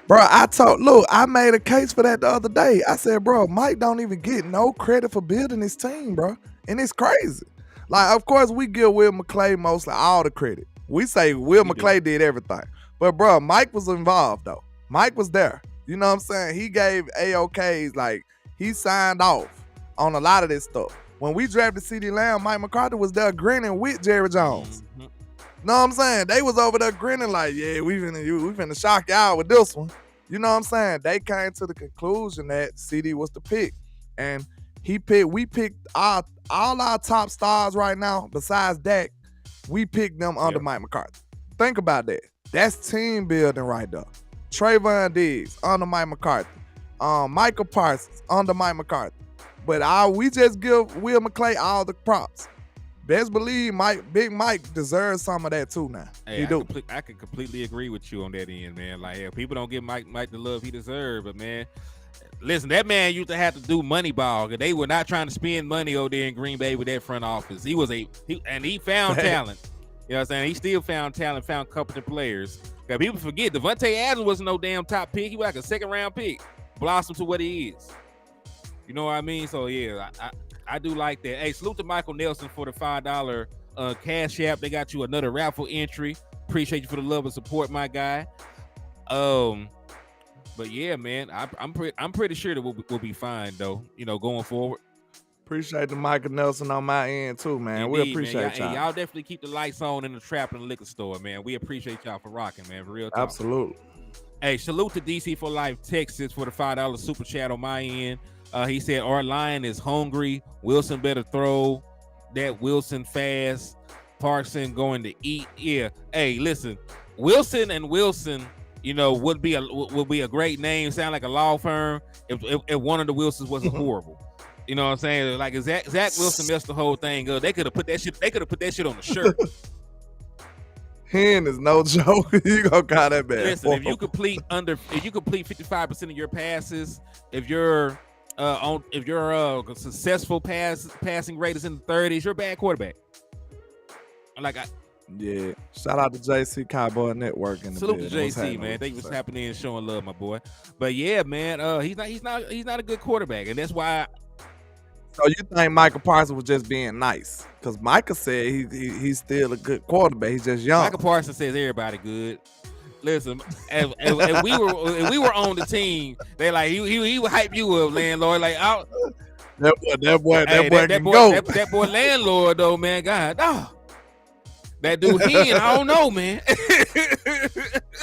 B: Bro, I made a case for that the other day. I said, bro, Mike don't even get no credit for building his team, bro. And it's crazy. Like, of course, we give Will McClay mostly all the credit. We say Will McClay did everything. But, bro, Mike was involved, though. Mike was there. You know what I'm saying? He gave AOKs, like, he signed off on a lot of this stuff. When we drafted CeeDee Lamb, Mike McCarthy was there grinning with Jerry Jones. Mm-hmm. Know what I'm saying? They was over there grinning like, yeah, we finna shock y'all with this one. You know what I'm saying? They came to the conclusion that CeeDee was the pick. And we picked all our top stars right now, besides Dak, we picked them under Mike McCarthy. Think about that. That's team building right there. Trayvon Diggs under Mike McCarthy. Michael Parsons under Mike McCarthy. But we just give Will McClay all the props. Best believe Big Mike deserves some of that too now.
A: Hey, I can completely agree with you on that end, man. Like, yeah, people don't give Mike the love he deserves, but man, listen, that man used to have to do Moneyball. They were not trying to spend money over there in Green Bay with that front office. He found talent. You know what I'm saying? He still found talent, found competent players. Cause people forget Devontae Adams wasn't no damn top pick. He was like a second round pick. Blossomed to what he is. You know what I mean? So yeah, I do like that. Hey, salute to Michael Nelson for the $5 Cash App. They got you another raffle entry. Appreciate you for the love and support, my guy. But yeah, man, I'm pretty sure that we'll be fine though. You know, going forward.
B: Appreciate the Michael Nelson on my end too, man. Indeed, we appreciate y'all.
A: Y'all definitely keep the lights on in the trap and the liquor store, man. We appreciate y'all for rocking, man. For real talk.
B: Absolutely.
A: Hey, salute to DC for Life Texas for the $5 super chat on my end. He said our line is hungry. Wilson better throw that Wilson fast. Parson going to eat. Yeah. Hey, listen, Wilson and Wilson, you know, would be a great name. Sound like a law firm if one of the Wilsons wasn't horrible. You know what I'm saying? Like Zach Wilson messed the whole thing up. They could have put that shit on the shirt.
B: Hen is no joke. You gonna call that bad?
A: Listen, if you complete 55% of your passes, if your successful passing rate is in the 30s, you're a bad quarterback.
B: Yeah. Shout out to JC Cowboy Network and
A: salute to JC, man. Thank you for tapping in and showing love, my boy. But yeah, man, he's not a good quarterback, and that's why.
B: So you think Michael Parsons was just being nice? Because Micah said he's still a good quarterback. He's just young.
A: Michael Parsons says everybody good. Listen, if we were on the team, they like he would hype you up, landlord. Like
B: that boy
A: landlord though, man. God, oh, that dude I don't know, man.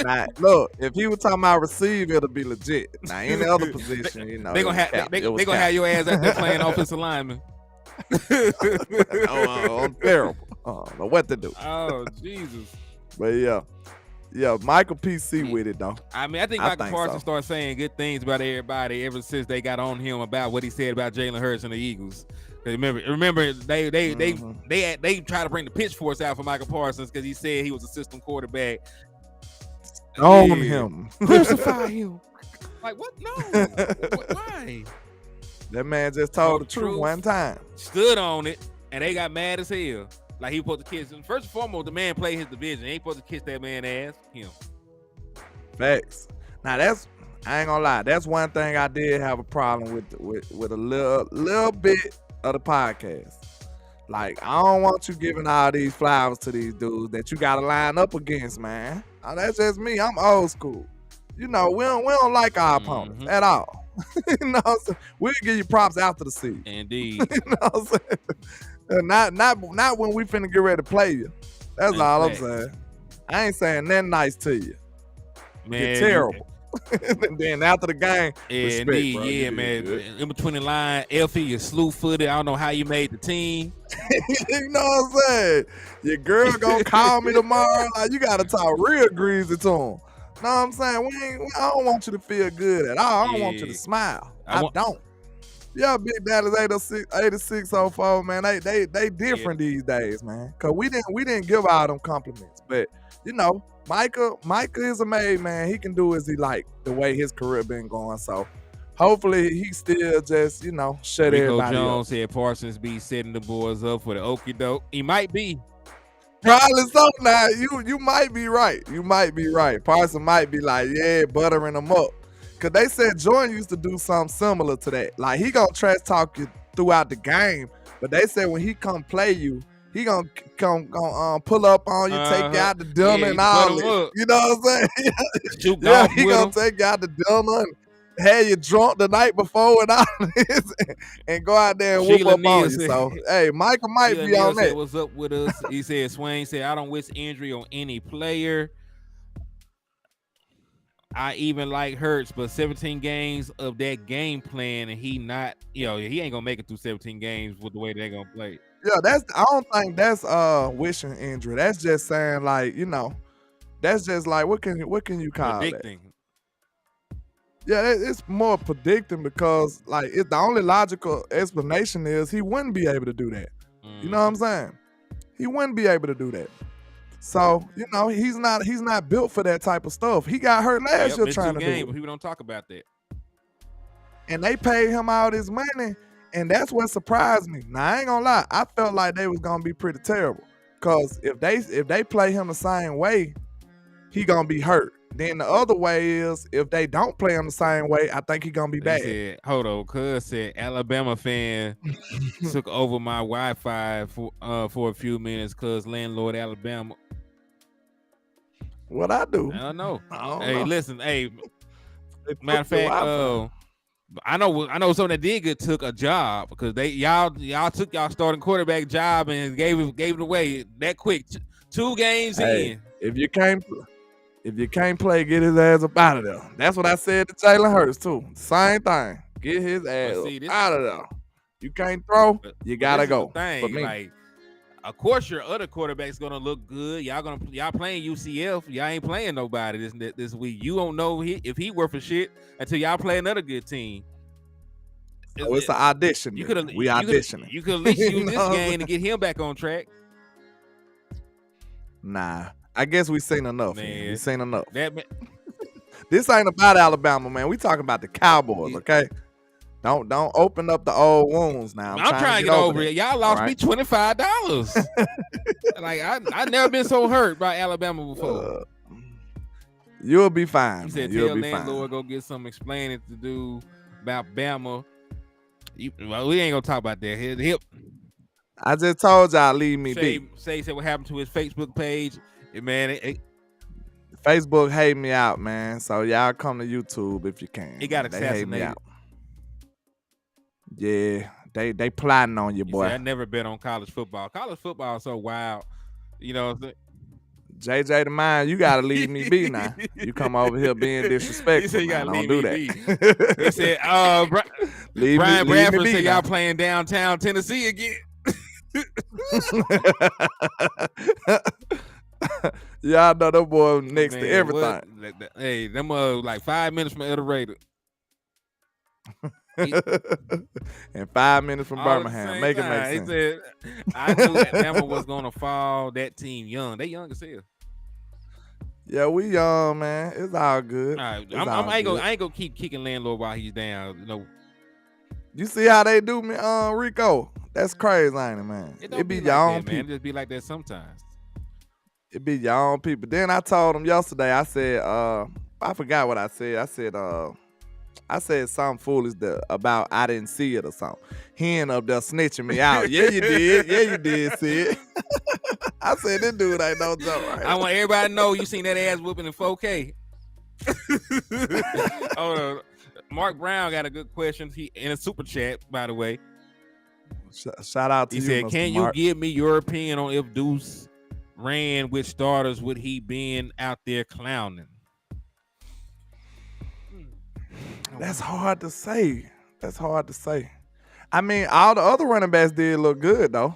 B: Now, look, if he was talking about receive, it'll be legit. Now, any other position, you know,
A: they gonna have your ass out there playing offensive lineman.
B: I'm terrible. I don't know what to do.
A: Oh Jesus!
B: But yeah, Michael PC with it though.
A: I mean, I think Michael Parsons started saying good things about everybody ever since they got on him about what he said about Jalen Hurts and the Eagles. Remember, they tried to bring the pitchforks out for Michael Parsons because he said he was a system quarterback.
B: Own him,
A: crucify him. Like what? No, why?
B: That man just told the truth one time,
A: stood on it, and they got mad as hell. Like he supposed to kiss him. First and foremost, the man played his division. He ain't supposed to kiss that man's ass. Him.
B: Facts. Now I ain't gonna lie. That's one thing I did have a problem with a little bit of the podcast. Like, I don't want you giving all these flowers to these dudes that you gotta line up against, man. Now, that's just me. I'm old school. You know, we don't like our opponents at all. You know what I'm saying? We'll give you props after the season.
A: Indeed.
B: You know what I'm saying? Not when we finna get ready to play you. That's all I'm saying. I ain't saying nothing nice to you. Man, you're terrible. And then after the game, respect,
A: indeed,
B: bro.
A: Yeah, man. In between the line, Elfie, you're slew-footed. I don't know how you made the team.
B: You know what I'm saying? Your girl gonna call me tomorrow. Like, you gotta talk real greasy to him. Know what I'm saying? I don't want you to feel good at all. I don't want you to smile. I don't. Yeah, Big Daddy's 8604, man. They different these days, man. Cause we didn't give all them compliments. But you know, Micah is a made man. He can do as he like the way his career been going. So hopefully he still just, you know, shut
A: Rico
B: everybody
A: Jones
B: up.
A: said Parsons be setting the boys up for the okie doke. He might be.
B: Probably so. Now you might be right. You might be right. Parson might be like, yeah, buttering them up. Cause they said Jordan used to do something similar to that. Like, he gonna trash talk you throughout the game, but they said when he come play you, he gonna pull up on you, take you out to dinner and all that. You know what I'm saying? Yeah, he gonna take you out to dinner and have you drunk the night before and all this, and go out there and whoop up on you. So, hey, Michael might be on that.
A: What's up with us? He said, Swain said, I don't wish injury on any player. I even like Hurts, but 17 games of that game plan, and he ain't gonna make it through 17 games with the way they're gonna play.
B: Yeah, I don't think that's wishing injury. That's just saying, like, you know, that's just like what can you call
A: predicting.
B: That? Yeah, it's more predicting because like the only logical explanation is he wouldn't be able to do that. You know what I'm saying? He wouldn't be able to do that. So he's not built for that type of stuff. He got hurt last year
A: missed
B: trying
A: two
B: to
A: games,
B: do
A: but
B: it,
A: people don't talk about that.
B: and they paid him all this money, and that's what surprised me. Now I ain't gonna lie, I felt like they was gonna be pretty terrible because if they play him the same way, he gonna be hurt. Then the other way is if they don't play him the same way, I think he gonna be
A: They
B: bad.
A: said, hold on, cuz said Alabama fan took over my Wi-Fi for a few minutes cuz landlord Alabama.
B: What I do?
A: I don't know.
B: I
A: Hey,
B: know.
A: listen, hey,
B: They
A: matter of
B: took your
A: fact,
B: Wi-Fi.
A: I know someone that did good took a job because y'all took y'all starting quarterback job and gave it away that quick. 2 games
B: Hey,
A: in.
B: if you can't play, get his ass up out of there. That's what I said to Jalen Hurts too. Same thing. Get his ass
A: see, this
B: out of there. You can't throw, you
A: but
B: gotta
A: this is
B: go.
A: the thing,
B: For me.
A: like, of course your other quarterback's gonna look good. Y'all playing UCF. Y'all ain't playing nobody this week. You don't know if he worth a shit until y'all play another good team.
B: So it's an audition.
A: You
B: then.
A: could
B: We auditioning.
A: you could at least
B: You
A: use this
B: know what I'm
A: game to get him back on track.
B: Nah, I guess we seen enough.
A: Man,
B: We seen enough.
A: This
B: ain't about Alabama, man. We talking about the Cowboys, okay? Don't open up the old wounds now.
A: I'm trying to get over it. Y'all lost me $25. Like I never been so hurt by Alabama before.
B: You'll be fine.
A: He said,
B: You'll
A: "Tell
B: be
A: landlord go get some explaining to do about Bama." Well, we ain't gonna talk about that. Hip.
B: I just told y'all leave me be.
A: Say what happened to his Facebook page. Man,
B: Facebook hate me out, man. So y'all come to YouTube if you can.
A: It got
B: They hate me
A: assassinated.
B: out. Yeah, they plotting on you, boy.
A: I never bet on college football. College football is so wild. You know.
B: JJ the Mind, you gotta leave me be now. You come over here being disrespectful.
A: He said you gotta
B: Don't
A: leave
B: do
A: me
B: that.
A: He said, Brian Bradford said y'all playing downtown Tennessee again.
B: Y'all know that boy next to everything.
A: Hey, them like 5 minutes from El Dorado.
B: And 5 minutes from Birmingham. Make it make sense.
A: He said, I knew Alabama was gonna fall. That team young. They young as hell.
B: Yeah, we young, man. It's all good.
A: All right, I ain't gonna keep kicking landlord while he's down. You know.
B: You see how they do me, Rico? That's crazy, ain't it, man?
A: It
B: be
A: like
B: your own
A: that,
B: people.
A: Man. It just be like that sometimes.
B: It be your own people. Then I told him yesterday, I said, I forgot what I said. I said something foolish about I didn't see it or something. He ended up there snitching me out. Yeah, you did. Yeah, you did see it. I said, this dude ain't no joke. Right?
A: I want everybody to know you seen that ass whooping in 4K. Oh, Mark Brown got a good question. He in a super chat, by the way.
B: Shout out to you.
A: He said,
B: Mr.
A: "Can
B: Mark.
A: you give me your opinion on if Deuce ran with starters, would he been out there clowning?"
B: That's hard to say. I mean, all the other running backs did look good though.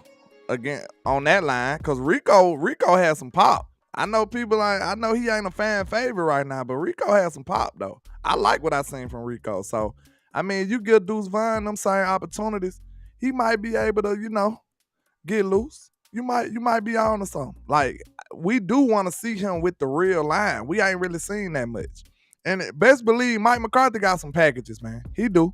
B: Again, on that line, because Rico had some pop. I know he ain't a fan favorite right now, but Rico had some pop though. I like what I seen from Rico. So, I mean, you give Deuce Vaughn them same opportunities, he might be able to, get loose. You might be on to something. Like, we do want to see him with the real line. We ain't really seen that much. And best believe Mike McCarthy got some packages, man. He do.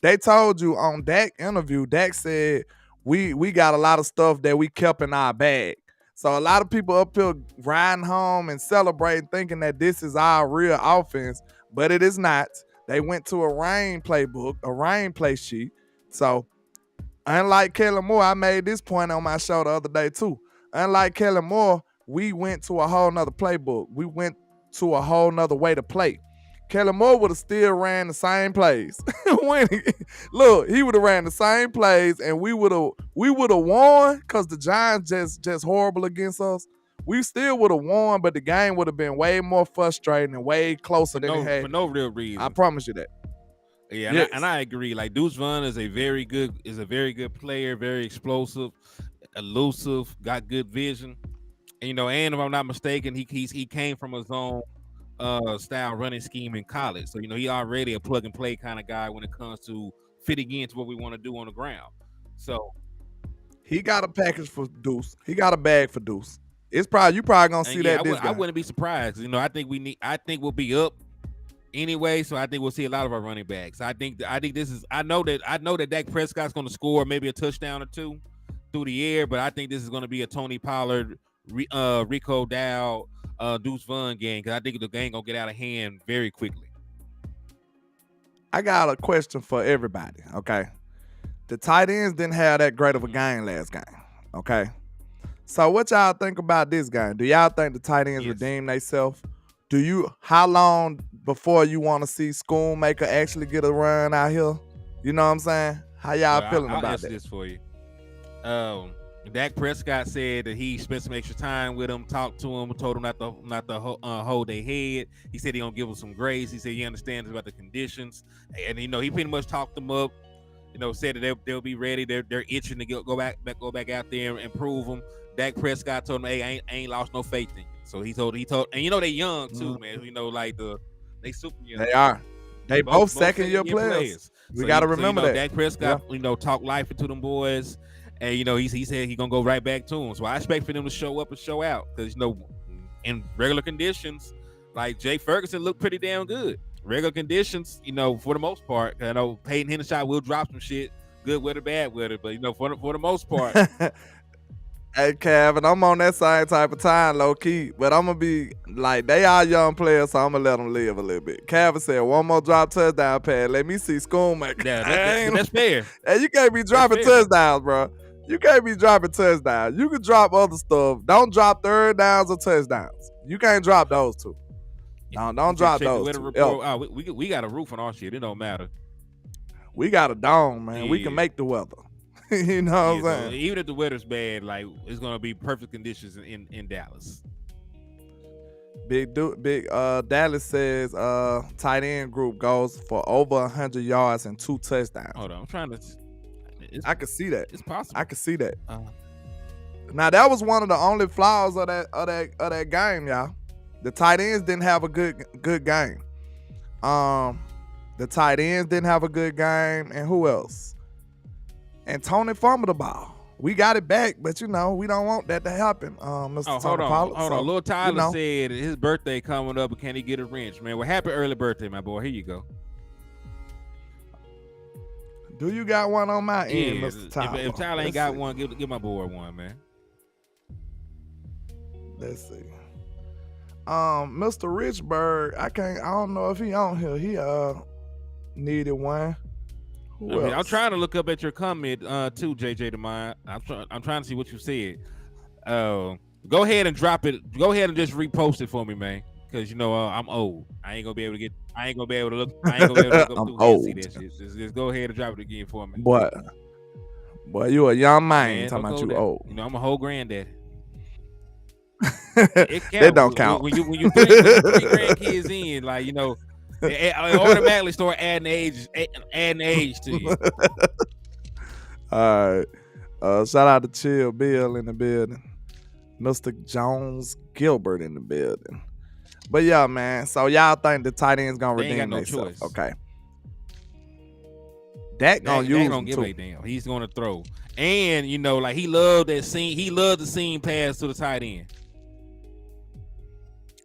B: They told you on Dak interview, Dak said, we got a lot of stuff that we kept in our bag. So a lot of people up here riding home and celebrating thinking that this is our real offense, but it is not. They went to a rain playbook, a rain play sheet. So unlike Kellen Moore, I made this point on my show the other day too. Unlike Kellen Moore, we went to a whole nother playbook. We went to a whole nother way to play. Kellen Moore would have still ran the same plays. Look, he would have ran the same plays, and we would have won because the Giants just horrible against us. We still would have won, but the game would have been way more frustrating and way closer than it had.
A: For no real reason.
B: I promise you that.
A: Yeah, yes. and I agree. Like, Deuce Vaughn is a very good player, very explosive, elusive, got good vision. And, and if I'm not mistaken, he came from a zone style running scheme in college. So he already a plug and play kind of guy when it comes to fitting into what we want to do on the ground. So
B: he got a package for Deuce. He got a bag for Deuce. It's probably you probably gonna
A: and
B: see
A: yeah,
B: that this
A: I
B: guy.
A: wouldn't be surprised. I think I think we'll be up anyway, so I think we'll see a lot of our running backs. I think this is. I know that Dak Prescott's going to score maybe a touchdown or two through the air, but I think this is going to be a Tony Pollard, Rico Dow, Deuce Vaughn game, because I think the game gonna get out of hand very quickly.
B: I got a question for everybody. Okay, the tight ends didn't have that great of a game last game. Okay, so what y'all think about this game? Do y'all think the tight ends redeem themselves? How long before you want to see Schoonmaker actually get a run out here? You know what I'm saying? How y'all feeling
A: I'll
B: about
A: answer
B: that?
A: this for you. Dak Prescott said that he spent some extra time with him, talked to him, told him not to hold their head. He said he gonna give him some grace. He said he understands about the conditions, and he pretty much talked them up. Said that they'll be ready. They're itching to go back out there and prove them. Dak Prescott told him, "Hey, I ain't lost no faith in you." So he told, and they young too, man. Like they super young.
B: They are. They both second-year players. We got to remember that.
A: Dak Prescott, talk life into them boys. And he said he's gonna go right back to him. So I expect for them to show up and show out. Because in regular conditions, like Jake Ferguson looked pretty damn good. Regular conditions, for the most part. I know Peyton Hendershot will drop some shit, good with or bad with it. But for the most part.
B: Hey, Kevin, I'm on that same type of time, low key. But I'm gonna be like, they are young players, so I'm gonna let them live a little bit. Kevin said, one more drop touchdown pass. Let me see Schoonmaker.
A: Yeah, that's fair.
B: Hey, you can't be dropping touchdowns, bro. You can't be dropping touchdowns. You can drop other stuff. Don't drop third downs or touchdowns. You can't drop those two. Don't drop those two.
A: Oh, we got a roof on our shit. It don't matter.
B: We got a dome, man.
A: Yeah.
B: We can make the weather. You know what I'm saying?
A: So even if the weather's bad, like it's gonna be perfect conditions in Dallas.
B: Big Dallas says tight end group goes for over 100 yards and 2 touchdowns.
A: Hold on, I'm trying to.
B: I can see that.
A: It's possible.
B: I can see that. Now that was one of the only flaws of that game, y'all. The tight ends didn't have a good game. The tight ends didn't have a good game, and who else? And Tony fumbled the ball. We got it back, but we don't want that to happen. Mr. Tony Pollard.
A: Hold on. Lil Tyler said his birthday coming up, but can he get a wrench, man? Well, happy early birthday, my boy. Here you go.
B: Do you got one on my end, Mr. Tyler?
A: If Tyler ain't got one, give my boy one, man.
B: Let's see. Mr. Richburg, I don't know if he on here. He needed one.
A: I'm trying to look up at your comment too, JJ Demond. I'm trying to see what you said. Go ahead and drop it. Go ahead and just repost it for me, man. Because I'm old. I ain't gonna be able to look. I ain't gonna be able to look up through here and see that shit. Just go ahead and drop it again for me.
B: Boy, you a young man talking about you
A: that.
B: old.
A: I'm a whole granddaddy.
B: That don't count.
A: When you bring grandkids in, like it automatically start adding age to you.
B: All right. Shout out to Chill Bill in the building. Mr. Jones Gilbert in the building. But yeah, man. So y'all think the tight end's gonna redeem themselves? Okay. Dak gonna use
A: don't give a damn. He's gonna throw. And like he loved that scene. He loved the seam pass to the tight end.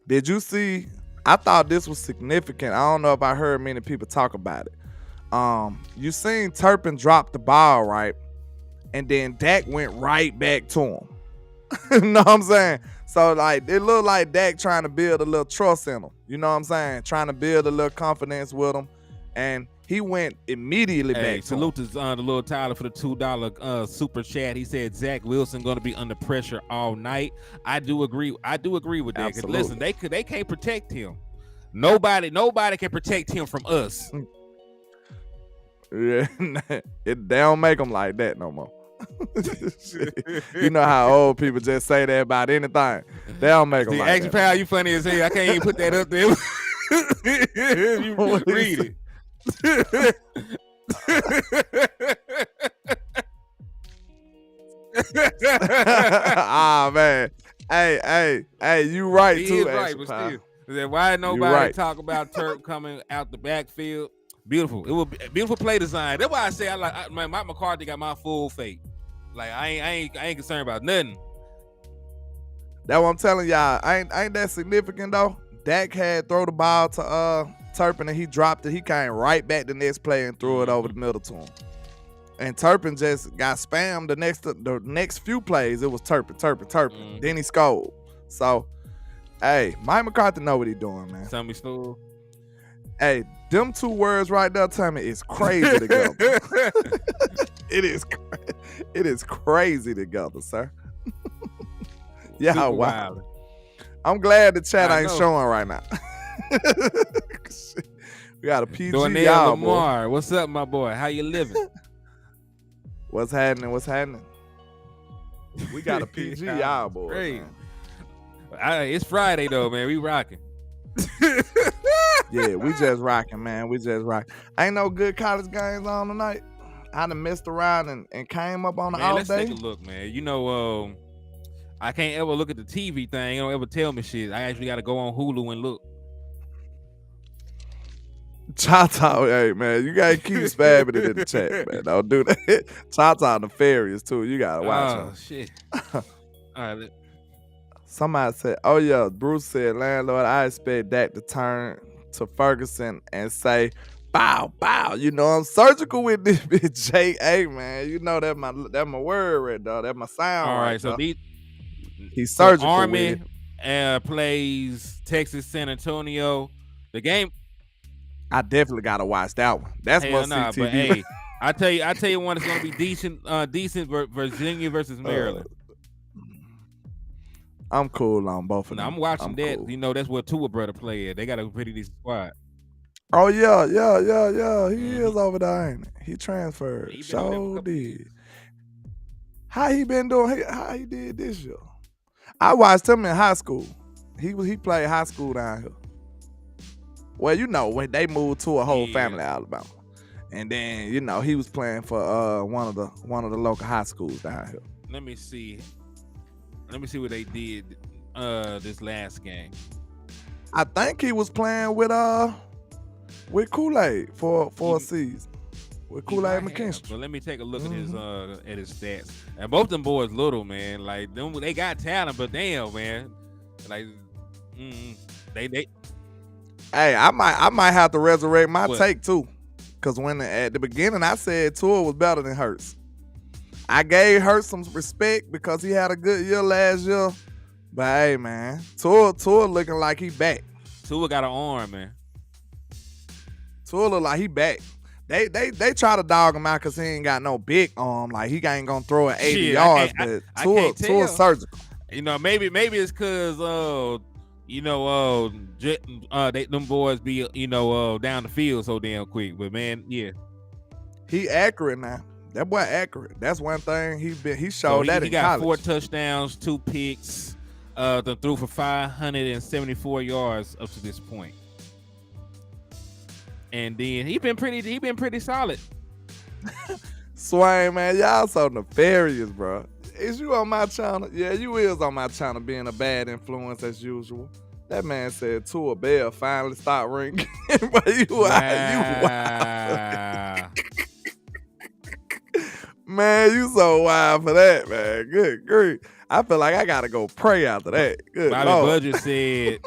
B: Did you see? I thought this was significant. I don't know if I heard many people talk about it. You seen Turpin drop the ball, right? And then Dak went right back to him. You know what I'm saying? So like it looked like Dak trying to build a little trust in him. You know what I'm saying? Trying to build a little confidence with him. And he went immediately back to
A: salute to the little Tyler for the $2 super chat. He said Zach Wilson going to be under pressure all night. I do agree with that. Because listen, they can't protect him. Nobody can protect him from us.
B: Yeah, they don't make them like that no more. You know how old people just say that about anything. They don't make them like
A: actually,
B: that.
A: pal, you funny as hell. I can't even put that up there. You read it.
B: Ah man, hey, you right too.
A: Right, but still. Why
B: You
A: nobody
B: right.
A: talk about Turp coming out the backfield? Beautiful. It was beautiful play design. That's why I say Mike McCarthy got my full faith. Like I ain't concerned about nothing.
B: That's what I'm telling y'all. Ain't that significant though? Dak had throw the ball to Turpin and he dropped it. He came right back the next play and threw it over the middle to him. And Turpin just got spammed the next few plays. It was Turpin. Then he scored. So, hey, Mike McCarthy know what he doing, man.
A: Tommy Stool.
B: Hey, them two words right there, Tommy, is crazy together. It is crazy together, sir. Yeah, wow. I'm glad the chat ain't showing right now. We got a PG y'all,
A: Lamar.
B: boy.
A: What's up, my boy? How you living?
B: What's happening? We got a PG y'all, boy.
A: It's Friday though, man. We rocking.
B: Yeah, we just rocking, man. We just rocking. Ain't no good college games on tonight. I done messed around and came up on the all
A: let's
B: day.
A: Take a look, man. You know, I can't ever look at the TV thing. You don't ever tell me shit. I actually got to go on Hulu and look.
B: Chata, hey man, you gotta keep spamming it in the chat, man. Don't do that. Chata nefarious too. You gotta watch him.
A: Oh shit. All right.
B: Somebody said, "Oh yeah," Bruce said, "Landlord, I expect Dak to turn to Ferguson and say, bow, bow. You know I'm surgical with this bitch, J.A. man. You know that my word right there. That my sound.
A: All right,
B: right
A: so
B: he's surgical.
A: Army plays Texas San Antonio. The game.
B: I definitely gotta watch that one. That's must see TV.
A: But hey, I tell you one, it's gonna be decent. Virginia versus Maryland.
B: I'm cool on both of them.
A: I'm watching that. Cool. You know that's where Tua brother play at. They got a pretty decent squad.
B: Oh yeah. He is over there, ain't he? He transferred. So did. How he been doing? How he did this year? I watched him in high school. He played high school down here. Well, you know, when they moved to a whole family in Alabama. And then, you know, he was playing for one of the local high schools down here.
A: Let me see what they did this last game.
B: I think he was playing with Kool-Aid for a season. With Kool-Aid McKinstry.
A: But let me take a look at his stats. And both them boys little, man. Like them, they got talent, but damn, man. Like they
B: Hey, I might have to resurrect my take too, cause when at the beginning I said Tua was better than Hurts. I gave Hurts some respect because he had a good year last year, but hey man, Tua looking like he back.
A: Tua got an arm, man.
B: Tua look like he back. They try to dog him out cause he ain't got no big arm, like he ain't gonna throw it 80 yards, but Tua's surgical.
A: You know, maybe it's cause them boys be down the field so damn quick. But man, yeah,
B: he accurate now. That boy accurate. That's one thing he showed that in college. He got
A: 4 touchdowns, 2 picks, threw for 574 yards up to this point. And then he been pretty solid.
B: Swain, man, y'all so nefarious, bro. Is you on my channel? Yeah, you is on my channel being a bad influence as usual. That man said Tua bell finally stopped ringing. But you wild. Man, you so wild for that, man. Good grief. I feel like I gotta go pray after that. Good
A: Bobby
B: Lord.
A: Budget said,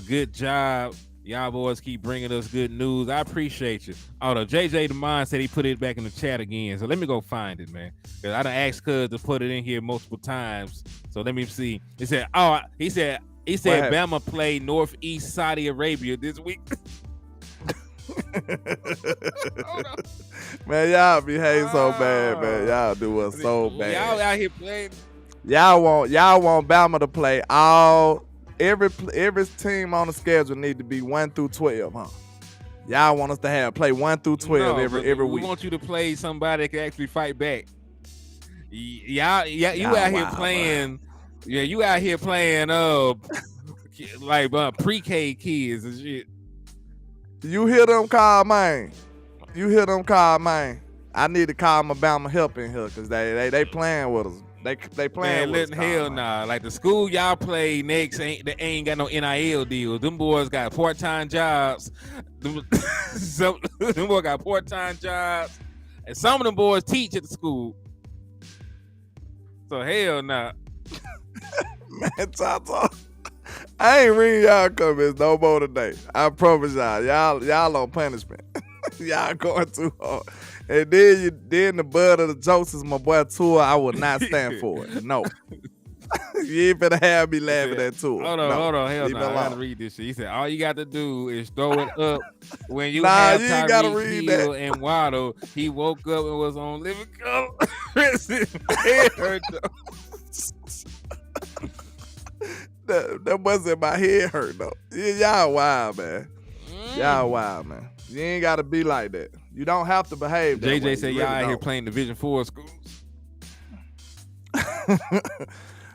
A: good job. Y'all boys keep bringing us good news. I appreciate you. Although JJ Demond said he put it back in the chat again. So let me go find it, man. Because I done asked Cuz to put it in here multiple times. So let me see. He said Bama played Northeast Saudi Arabia this week.
B: Man, y'all behave so bad, man. Y'all do us so bad.
A: Y'all out here playing.
B: Y'all want Bama to play every team on the schedule need to be 1 through 12, huh? Y'all want us to play 1 through 12 every week.
A: We want you to play somebody that can actually fight back. You out here playing. Bro. Yeah, you out here playing like pre-K kids and shit.
B: You hear them call, man. I need to call my Bama help in here because they playing with us. They playing with us,
A: hell
B: Carl,
A: nah. Like the school y'all play next they ain't got no NIL deals. Them boys got part-time jobs. Them boys got part-time jobs. And some of them boys teach at the school. So hell nah.
B: Man, Tata, I ain't reading y'all comments no more today. I promise y'all. Y'all on punishment. Y'all going too hard. And then the butt of the jokes is my boy Tua. I will not stand for it. No. You ain't finna have me laughing at Tua.
A: Hold on. Hell no. I gotta read this shit. He said, all you got to do is throw it up when you have Tyreek Hill and Waddle. He woke up and was on living color.
B: That wasn't my head hurt though. Y'all wild, man. Y'all wild, man. You ain't gotta be like that. You don't have to behave that way.
A: JJ said y'all out here playing Division 4 schools.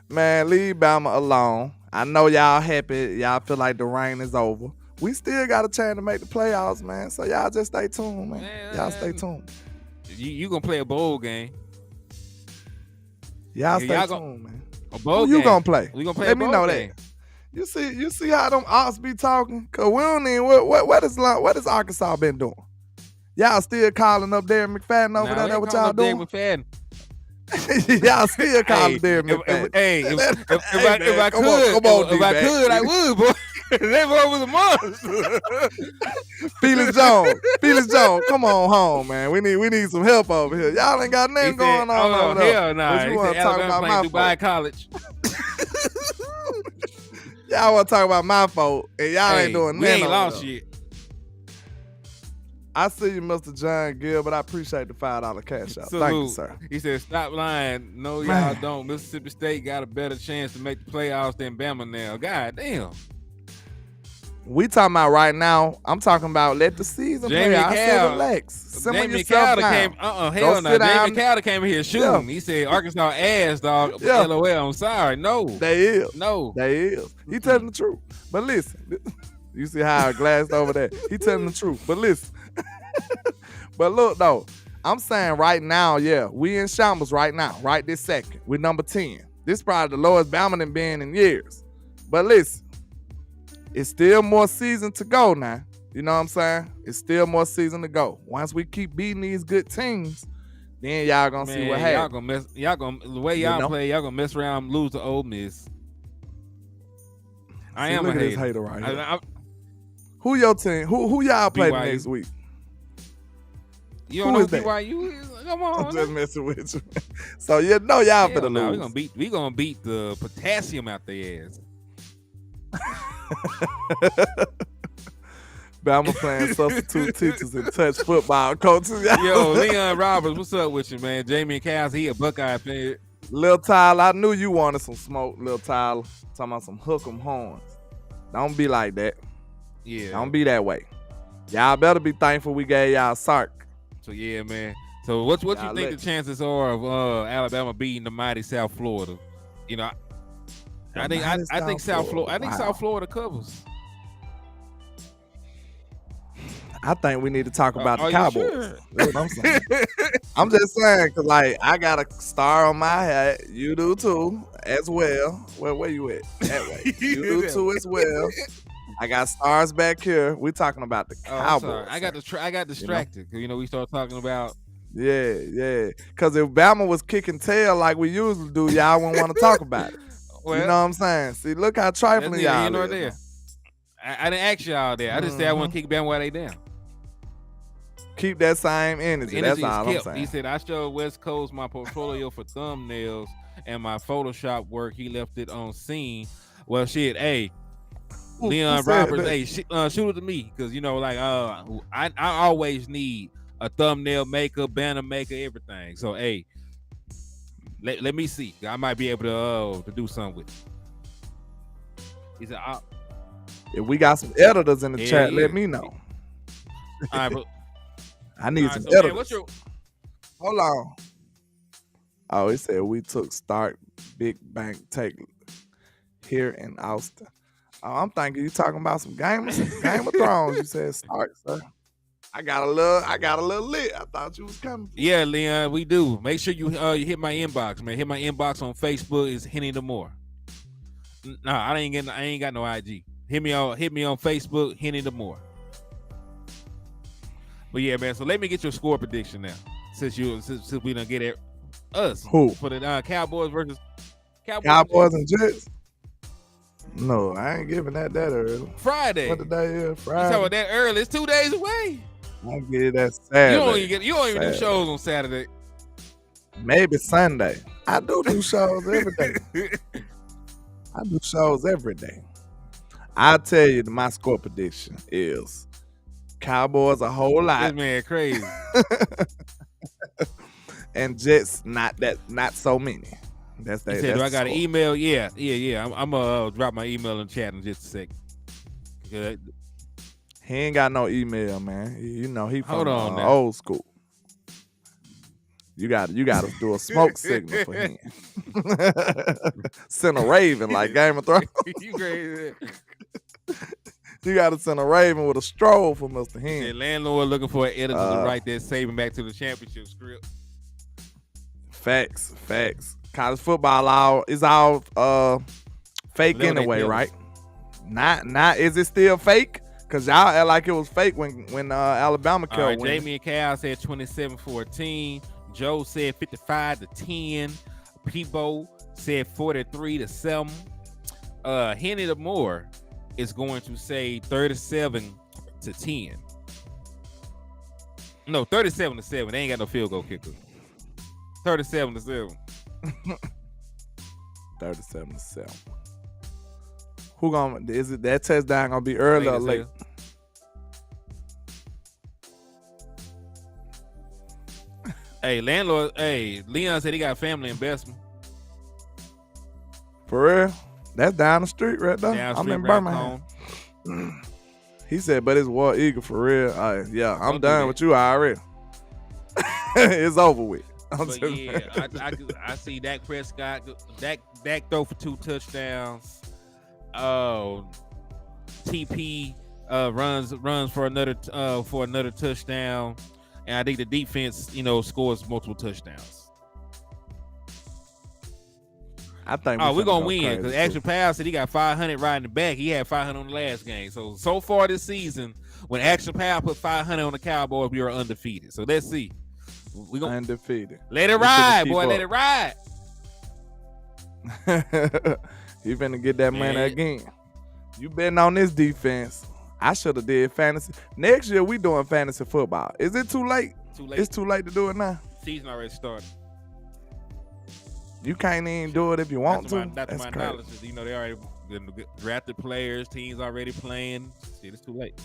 B: Man, leave Bama alone. I know y'all happy. Y'all feel like the rain is over. We still got a chance to make the playoffs, man. So y'all just stay tuned, man. Y'all stay tuned.
A: You gonna play a bowl game.
B: Y'all stay tuned, man.
A: A bowl
B: Who you gonna play?
A: We gonna play
B: Let me know
A: game.
B: that. You see how them Ops be talking? Cause we don't even what is Arkansas been doing? Y'all still calling up Darren McFadden over there? That what y'all doing?
A: McFadden.
B: Y'all still calling Darren McFadden.
A: If I could, I would, boy. That boy was a monster.
B: Felix Jones, come on home, man. We need some help over here. Y'all ain't got nothing going on over there.
A: Hell nah.
B: You want to talk about my
A: Dubai College.
B: Y'all want to talk about my fault, and y'all ain't doing nothing.
A: We ain't lost shit.
B: I see you, Mr. John Gill, but I appreciate the $5 cash out. Thank you, sir.
A: He said, stop lying. No, y'all don't. Mississippi State got a better chance to make the playoffs than Bama now. God damn.
B: We talking about right now. I'm talking about let the season play. I said relax. Simmer yourself down.
A: Hell no. Jamie Calder came in here shooting. He said Arkansas ass, dog. LOL, I'm sorry. No.
B: They is.
A: No.
B: They is. He telling the truth. But listen. You see how I glassed over that? He telling the truth. But listen. But look, though. I'm saying right now, we in shambles right now. Right this second. We're number 10. This probably the lowest Bama than been in years. But listen. It's still more season to go now. You know what I'm saying? It's still more season to go. Once we keep beating these good teams, then y'all gonna see what happens.
A: The way y'all play, y'all gonna mess around and lose to Ole Miss. I am a hater
B: right here. Who your team? Who y'all play next week?
A: You don't know who BYU is? Come on.
B: I'm just messing with you. So you know y'all finna lose.
A: We gonna beat the potassium out their ass.
B: Bama playing substitute teachers and touch football coaches.
A: Yo, Leon Roberts, what's up with you, man? Jamie Cows, he a Buckeye fan.
B: Lil Tyler, I knew you wanted some smoke, Lil Tyler. Talking about some hook 'em horns. Don't be like that.
A: Yeah.
B: Don't be that way. Y'all better be thankful we gave y'all Sark.
A: So yeah, man. So what you think the chances are of Alabama beating the mighty South Florida? You know, I think South Florida covers.
B: I think we need to talk about the Cowboys.
A: Sure?
B: That's what I'm saying. I'm just saying, cause like I got a star on my hat. You do too, as well. Where you at? That way. You do too as well. I got stars back here. We're talking about the Cowboys.
A: I got distracted. You know, we started talking about.
B: Yeah. Cause if Bama was kicking tail like we usually do, y'all wouldn't want to talk about it. Well, you know what I'm saying? See, look how trifling y'all is.
A: There. I didn't ask y'all there. I just said I want to kick Bama while they down.
B: Keep that same energy. That's all I'm saying.
A: He said, I showed West Coast my portfolio for thumbnails and my Photoshop work. He left it on scene. Well, shit, hey, Leon Roberts, hey, shoot it to me. Because, you know, like, I always need a thumbnail maker, banner maker, everything. So, hey, let me see. I might be able to do something with it. He said,
B: if we got some editors in the chat, let me know.
A: All right, but
B: I need some editors. Man, hold on. Oh, he said we took Stark Big Bank take here in Austin. Oh, I'm thinking you talking about some Game of Thrones. You said Stark, sir. I got a little lit. I thought you was coming.
A: Yeah, Leon, we do. Make sure you hit my inbox, man. Hit my inbox on Facebook. It's Hennythemoor. Nah, I ain't got no IG. Hit me on Facebook, Hennythemoor. But yeah, man. So let me get your score prediction now. Since we done get it, us
B: Who?
A: for the Cowboys versus
B: Cowboys and Jets. No, I ain't giving that early.
A: Friday.
B: What the day is? Friday.
A: You talking about that early? It's 2 days away.
B: I get it that Saturday.
A: You don't even do shows on Saturday.
B: Maybe Sunday. I do shows every day. I do shows every day. I'll tell you my score prediction is Cowboys a whole lot.
A: This man crazy.
B: And Jets not so many. That's that.
A: Do I got an email? Yeah. I'm gonna drop my email in the chat in just a second. Good.
B: He ain't got no email, man. You know he from
A: now.
B: old school. You got to do a smoke signal for him. Send a raven like Game of Thrones.
A: You crazy.
B: You got to send a raven with a stroll for Mr. Henry.
A: Landlord looking for an editor to write that saving back to the championship script.
B: Facts. College football is all fake anyway, right? Not is it still fake? Cause y'all act like it was fake when Alabama kept winning.
A: Jamie and Cal said 27-14. Joe said 55-10. Peebo said 43-7. Hennythemoor is going to say 37-10. No, 37-7. They ain't got no field goal kicker. 37-7.
B: 37-7. Who is it that touchdown gonna be early or late?
A: Hey, Leon said he got family investment.
B: For real? That's down the street right there. I'm in Birmingham. He said, but it's War Eagle for real. Yeah, I'm done with you already. It's over with.
A: But yeah, I see Dak Prescott. Dak throw for 2 touchdowns. TP runs for another touchdown, and I think the defense, scores multiple touchdowns.
B: I think
A: we're gonna win because Action Pal said he got 500 riding the back. He had 500 on the last game. So far this season, when Action Pal put 500 on the Cowboys, we are undefeated. So let's see. We gonna
B: undefeated.
A: Let it ride, boy. Let it ride.
B: You finna get that money again. You betting on this defense. I should have did fantasy. Next year we doing fantasy football. Is it too late?
A: Too late.
B: It's too late to do it now.
A: Season already started.
B: You can't even do it if you want to.
A: That's my analysis. They already drafted players. Teams already playing. Shit, it's too late.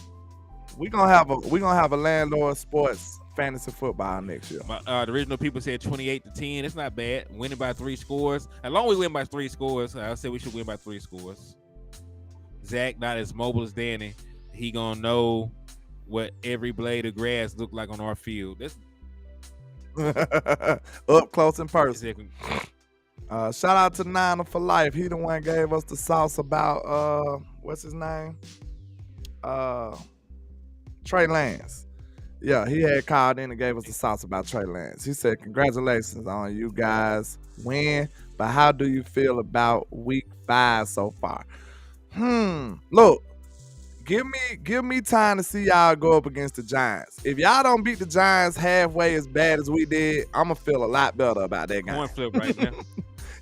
B: We gonna have a landlord sports fantasy football next year.
A: The original people said 28-10. It's not bad. Winning by 3 scores. As long as we win by 3 scores, I said we should win by 3 scores. Zach not as mobile as Danny. He gonna know what every blade of grass look like on our field.
B: That's up close and personal. Shout out to Niner for life. He the one gave us the sauce about what's his name? Trey Lance. Yeah, he had called in and gave us the sauce about Trey Lance. He said, congratulations on you guys win, but how do you feel about week 5 so far? Look, give me time to see y'all go up against the Giants. If y'all don't beat the Giants halfway as bad as we did, I'm gonna feel a lot better about that game.
A: One flip right now.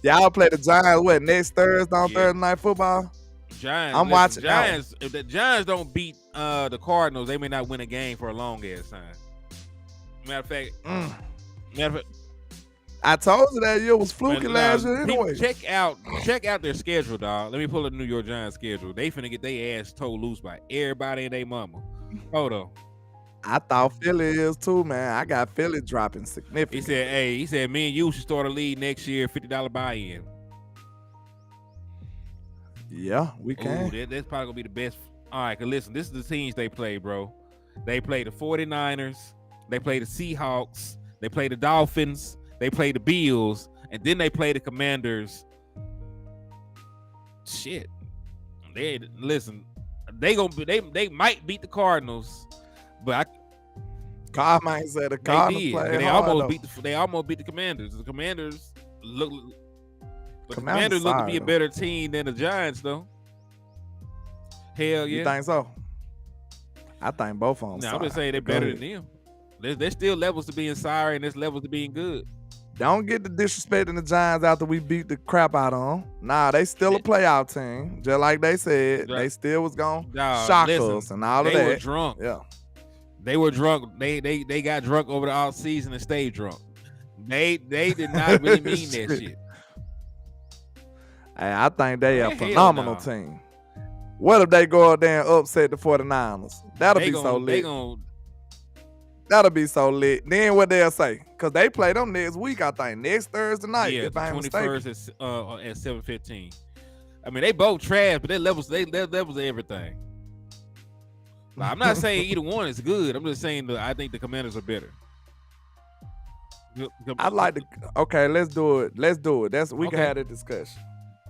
B: Y'all play the Giants next Thursday on Thursday Night Football?
A: Giants.
B: Watching
A: Giants. If the Giants don't beat the Cardinals, they may not win a game for a long ass time. Matter of fact,
B: I told you that year was fluky last year anyway.
A: Check out their schedule, dog. Let me pull up the New York Giants schedule. They finna get their ass told loose by everybody and their mama. Hold on.
B: I thought Philly is too, man. I got Philly dropping significantly.
A: He said, me and you should start a league next year, $50 buy-in.
B: Yeah, we can.
A: Ooh, that's probably gonna be the best. All right, cause listen, this is the teams they play, bro. They play the 49ers, they play the Seahawks, they play the Dolphins, they play the Bills, and then they play the Commanders. Shit. They might beat the Cardinals, but
B: Carmine said the
A: They
B: Cardinals
A: did.
B: played
A: They
B: hard
A: almost
B: though.
A: beat the Commanders. The Commanders look, but the
B: Commanders
A: Commanders look to
B: sorry
A: be a
B: though.
A: better team than the Giants, though. Hell
B: You
A: yeah.
B: think so? I think both of them.
A: No, I'm just saying they're
B: Go
A: better
B: ahead.
A: than them. There's still levels to being sorry, and there's levels to being good.
B: Don't get the disrespecting the Giants after we beat the crap out of them. Nah, they still a playoff team. Just like they said, they still was gonna shock us and all of that.
A: They were drunk.
B: Yeah.
A: They were drunk. They got drunk over the off season and stayed drunk. They did not really mean that shit.
B: Hey, I think they a phenomenal team. What if they go out there and upset the 49ers? That'll be so lit. That'll be so lit. Then what they'll say? Because they play them next week, I think. Next Thursday night,
A: Yeah,
B: if I'm mistaken.
A: 21st at 7:15. I mean, they both trash, but they're levels of everything. Like, I'm not saying either one is good. I'm just saying that I think the Commanders are better.
B: I'd like to. Okay, let's do it. We can have that discussion.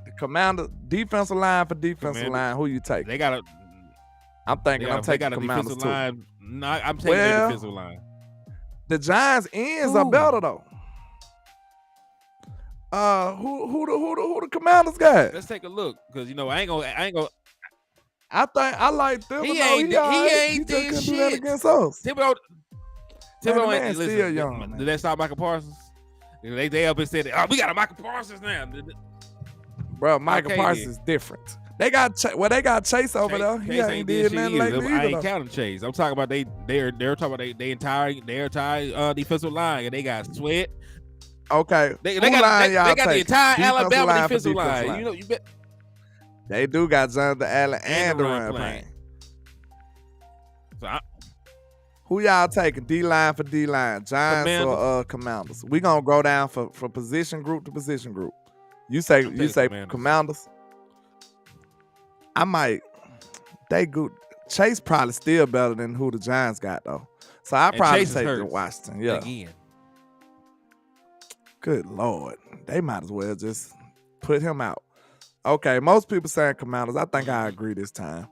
B: The Commander defensive line for defensive line. Who you take?
A: They got a.
B: I'm thinking I'm taking
A: a
B: Commanders
A: defensive
B: too.
A: line. No, I'm taking their defensive line.
B: The Giants ends are better though. Who the Commanders got?
A: Let's take a look, because I ain't gonna.
B: I think I like them.
A: He ain't did
B: just
A: shit
B: against us.
A: Thibodeau
B: ain't still young.
A: Did they stop Michael Parsons? They up and said, "Oh, we got a Michael Parsons now."
B: Bro, Michael Parsons is different. They got Chase over there. He ain't did nothing lately
A: I ain't
B: either.
A: counting Chase. I'm talking about they're talking about their entire defensive line, and they got Sweat.
B: Okay,
A: they got the entire Alabama defensive line. You bet.
B: They do got Jonathan Allen and the run playing.
A: So
B: who y'all taking? D-line for D-line, Giants or Commanders? We gonna go down for position group to position group. You say Commanders. I might. They good. Chase probably still better than who the Giants got though. So I probably take the Washington. Yeah.
A: Again.
B: Good Lord, they might as well just put him out. Okay, most people saying Commanders. I think I agree this time.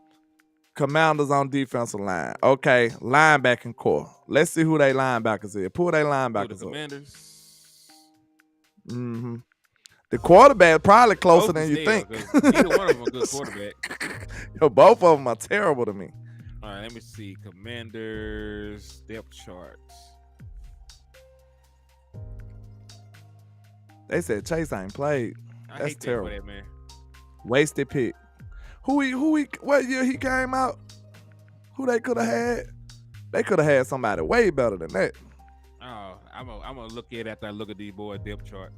B: Commanders on defensive line. Okay, linebacking core. Let's see who they linebackers is. Pull they linebackers up.
A: Commanders.
B: Mm-hmm. The quarterback probably closer than you think.
A: Neither one of them a good quarterback.
B: Yo, both of them are terrible to me.
A: All right, let me see. Commanders depth charts.
B: They said Chase ain't played. That's terrible.
A: That, man.
B: Wasted pick. What year he came out? Who they could have had? They could have had somebody way better than that.
A: Oh, I'm gonna look at it after I look at these boys' depth chart.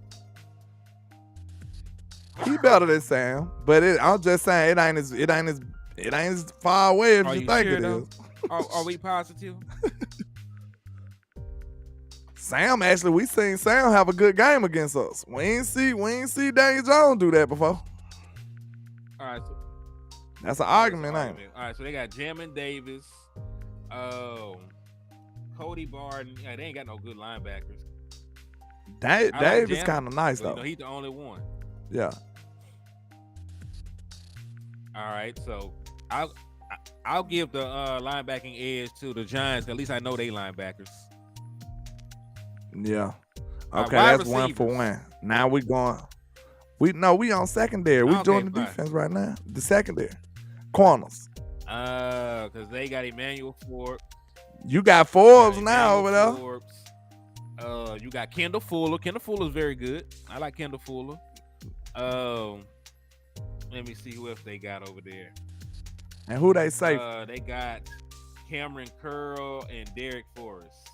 B: He better than Sam, but I'm just saying it ain't as far away as you think it is.
A: Are we positive?
B: Sam, actually, we seen Sam have a good game against us. We ain't see Daniel Jones do that before.
A: All right, so
B: that's an argument, ain't it?
A: All right, so they got Jamin Davis, Cody Barton. Yeah, they ain't got no good linebackers.
B: Davis kind of nice though.
A: He's the only one.
B: Yeah.
A: All right, so I'll give the linebacking edge to the Giants. At least I know they linebackers.
B: Yeah. Okay, that's receivers. 1 for 1. Now we going. We on secondary. We join the defense right now. The secondary. Corners.
A: Because they got Emmanuel Forbes.
B: You got Forbes now over there.
A: Forbes. You got Kendall Fuller. Kendall Fuller is very good. I like Kendall Fuller. Let me see who else they got over there.
B: And who they say?
A: They got Cameron Curl and Derek Forrest.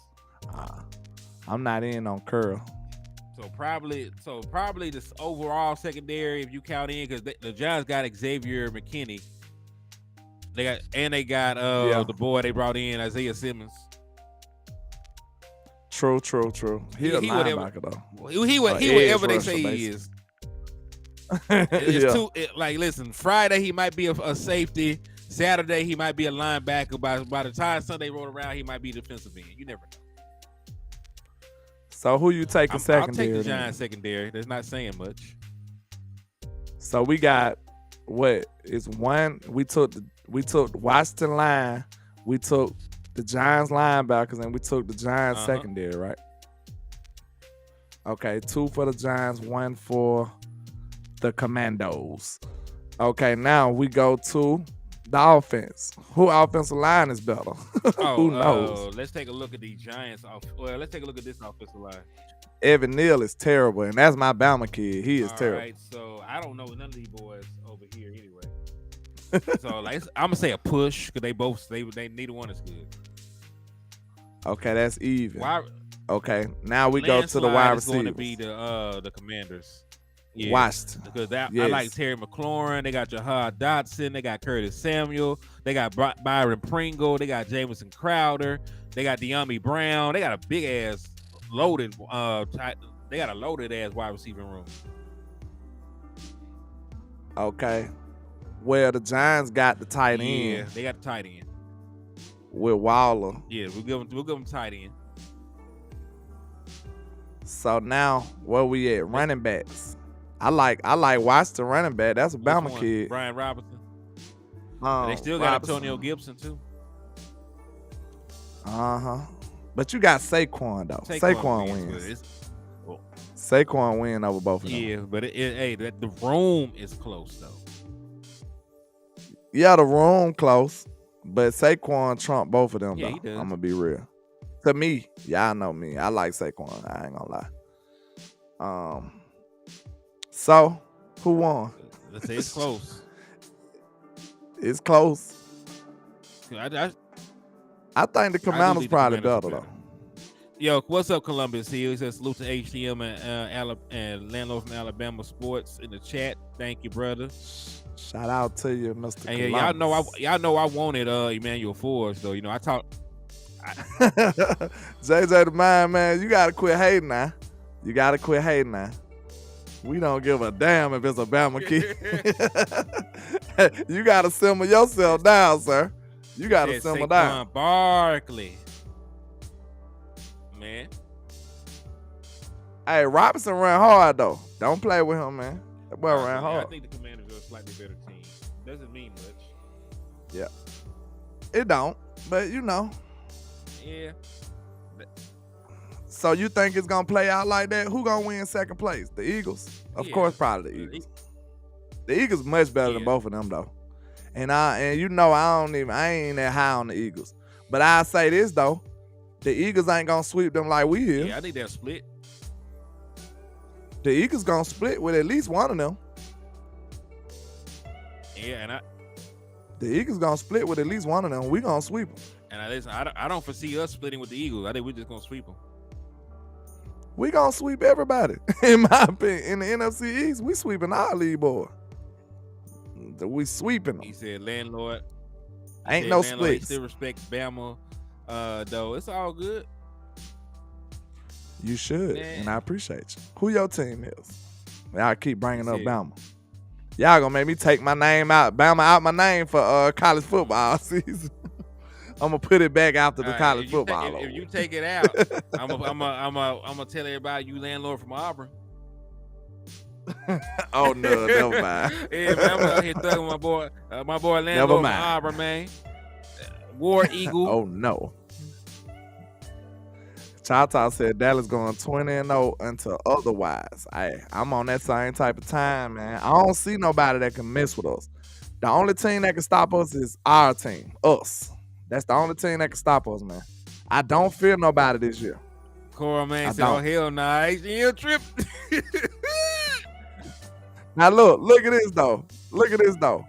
B: I'm not in on Curl.
A: So probably this overall secondary, if you count in, because the Giants got Xavier McKinney. They got the boy they brought in, Isaiah Simmons.
B: True. He a linebacker though.
A: He whatever they say he is. Listen, Friday he might be a safety. Saturday he might be a linebacker. By the time Sunday roll around, he might be defensive end. You never know.
B: So who you taking secondary?
A: I'll take the Giants secondary. That's not saying much.
B: So we got what is one? We took Washington line. We took the Giants linebackers and we took the Giants
A: Uh-huh.
B: secondary, right? Okay, 2 for the Giants, 1 for the Commandos. Okay, now we go to the offense. Who offensive line is better? Who knows?
A: Let's take a look at the Giants. Let's take a look at this offensive line.
B: Evan Neal is terrible, and that's my Bama kid. He is terrible.
A: All right, so I don't know none of these boys over here anyway. So like, I'm gonna say a push because they neither one is good.
B: Okay, that's even.
A: Why?
B: Okay, now we go to the wide receivers.
A: Is going to be the Commanders.
B: Yeah, Washington.
A: Because I like Terry McLaurin. They got Jahad Dotson. They got Curtis Samuel. They got Byron Pringle. They got Jamison Crowder. They got De'Ami Brown. They got a big ass loaded. They got a loaded ass wide receiving room.
B: Okay. Well, the Giants got the tight end.
A: Yeah, they got the tight end
B: with Waller.
A: Yeah, we'll give them tight end.
B: So now where we at? Running backs. I like Washington running back. That's a Bama kid.
A: Brian Robinson. They still got Antonio Gibson too.
B: But you got Saquon though. Saquon wins. Saquon win over both of them.
A: Yeah, but the room is close though.
B: Yeah, the room close, but Saquon trump both of them though.
A: He does.
B: I'm gonna be real. To me, y'all know me. I like Saquon. I ain't gonna lie. So who won?
A: Let's say it's close.
B: It's close.
A: I
B: think the Commanders probably better though.
A: Yo, what's up, Columbus? He says salute to HTM and Landlord from Alabama Sports in the chat. Thank you, brother.
B: Shout out to you, Mr.
A: And
B: Columbus.
A: y'all know I wanted Emmanuel Forbes though. You know I talk.
B: JJ the man, you gotta quit hating now. You gotta quit hating now. We don't give a damn if it's a Bama kid. You gotta simmer yourself down, sir. You gotta simmer down.
A: Barkley. Man.
B: Hey, Robinson ran hard though. Don't play with him, man. That boy ran hard.
A: I think the Commanders are a slightly better team. Doesn't mean much.
B: Yeah. It don't, but you know.
A: Yeah.
B: So you think it's gonna play out like that? Who gonna win second place? The Eagles? Of course, probably the Eagles. The Eagles much better than both of them though. And you know I ain't that high on the Eagles. But I say this though, the Eagles ain't gonna sweep them like we is.
A: Yeah, I think they'll split.
B: The Eagles gonna split with at least one of them.
A: Yeah, and
B: the Eagles gonna split with at least one of them. We gonna sweep them.
A: And I don't foresee us splitting with the Eagles. I think we're just gonna sweep them.
B: We gonna sweep everybody. In my opinion, in the NFC East, we sweeping all these boys. We sweeping them.
A: He said landlord.
B: Ain't no splits.
A: Still respect Bama, though. It's all good.
B: You should, and I appreciate you. Who your team is? Y'all keep bringing up Bama. Y'all gonna make me take my name out, Bama out my name for college football season. I'm gonna put it back after the college football.
A: If you take it out, I'm gonna tell everybody you landlord from Auburn.
B: Oh no, never mind.
A: Yeah, man, I'm out here thugging my boy landlord from Auburn, man. War Eagle.
B: Oh no. Chata said Dallas going 20-0 until otherwise. I'm on that same type of time, man. I don't see nobody that can mess with us. The only team that can stop us is our team, us. That's the only team that can stop us, man. I don't fear nobody this year.
A: Cora, man, said, oh, hell nah, HDL trip.
B: Now, look at this, though. Look at this, though.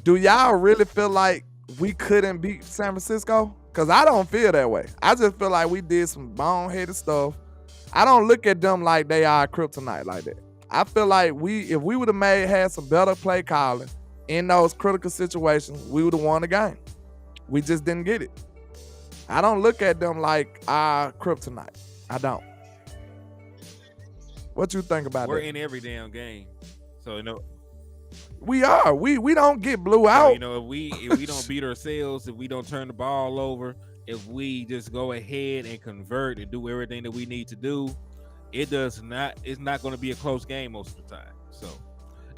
B: Do y'all really feel like we couldn't beat San Francisco? Because I don't feel that way. I just feel like we did some boneheaded stuff. I don't look at them like they are kryptonite like that. I feel like if we would have had some better play calling in those critical situations, we would have won the game. We just didn't get it. I don't look at them like our kryptonite. I don't. What you think about that?
A: We're in every damn game. So, you know.
B: We are. We don't get blew out.
A: So, you know, if we don't beat ourselves, if we don't turn the ball over, if we just go ahead and convert and do everything that we need to do, it's not going to be a close game most of the time. So,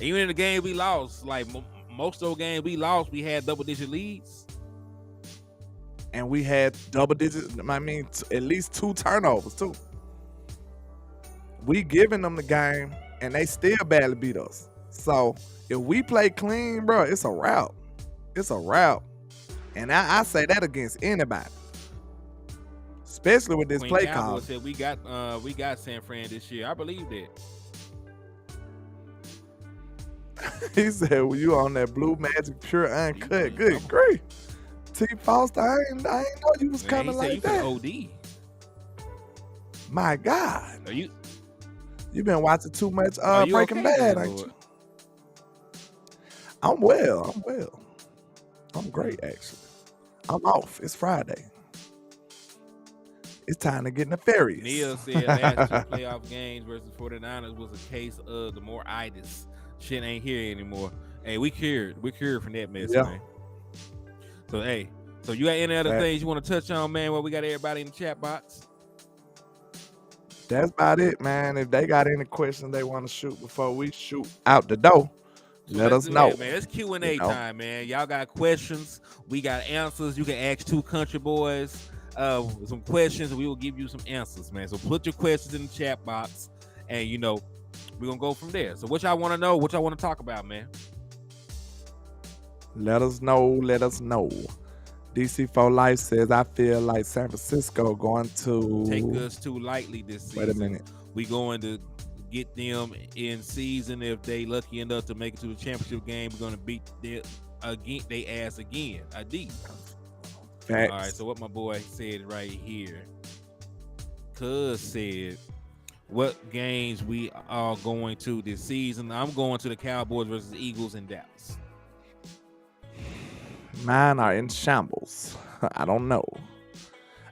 A: even in the game we lost, like most of those games we lost, we had double-digit leads.
B: and we had double digits. I mean, at least 2 turnovers too. We giving them the game, and they still badly beat us. So if we play clean, bro, it's a route. It's a route, and I say that against anybody, especially with this
A: Queen
B: play
A: Cowboy
B: call.
A: said we got San Fran this year. I believe that.
B: He said, "Well, you on that Blue Magic pure uncut? Good grief, T. Foster, I ain't know you was coming
A: Man, he
B: like
A: said
B: that.
A: you OD.
B: My God,
A: Are you
B: been watching too much
A: are you
B: Breaking
A: okay,
B: Bad,
A: then,
B: ain't
A: Lord?
B: you?" I'm well. I'm great, actually. I'm off. It's Friday. It's time to get nefarious.
A: Neil said last 2 playoff games versus 49ers was a case of the more itis. Shit ain't here anymore. Hey, we cured from that mess,
B: Yeah.
A: man. So hey, so you got any other things you want to touch on, man? Well, we got everybody in the chat box.
B: That's about it, man. If they got any questions they want to shoot before we shoot out the door,
A: So
B: let us know.
A: that, man. It's Q&A time, man. Y'all got questions. We got answers. You can ask 2 country boys some questions, and we will give you some answers, man. So put your questions in the chat box, and we're gonna go from there. So what y'all want to know? What y'all want to talk about, man?
B: Let us know. DC4 Life says, I feel like San Francisco going to
A: take us too lightly this season.
B: Wait a minute.
A: We going to get them in season. If they lucky enough to make it to the championship game, we're gonna beat they ass again. I did.
B: Facts.
A: All right. So what my boy said right here. Cuz said, what games we are going to this season? I'm going to the Cowboys versus Eagles in Dallas.
B: Mine are in shambles. I don't know.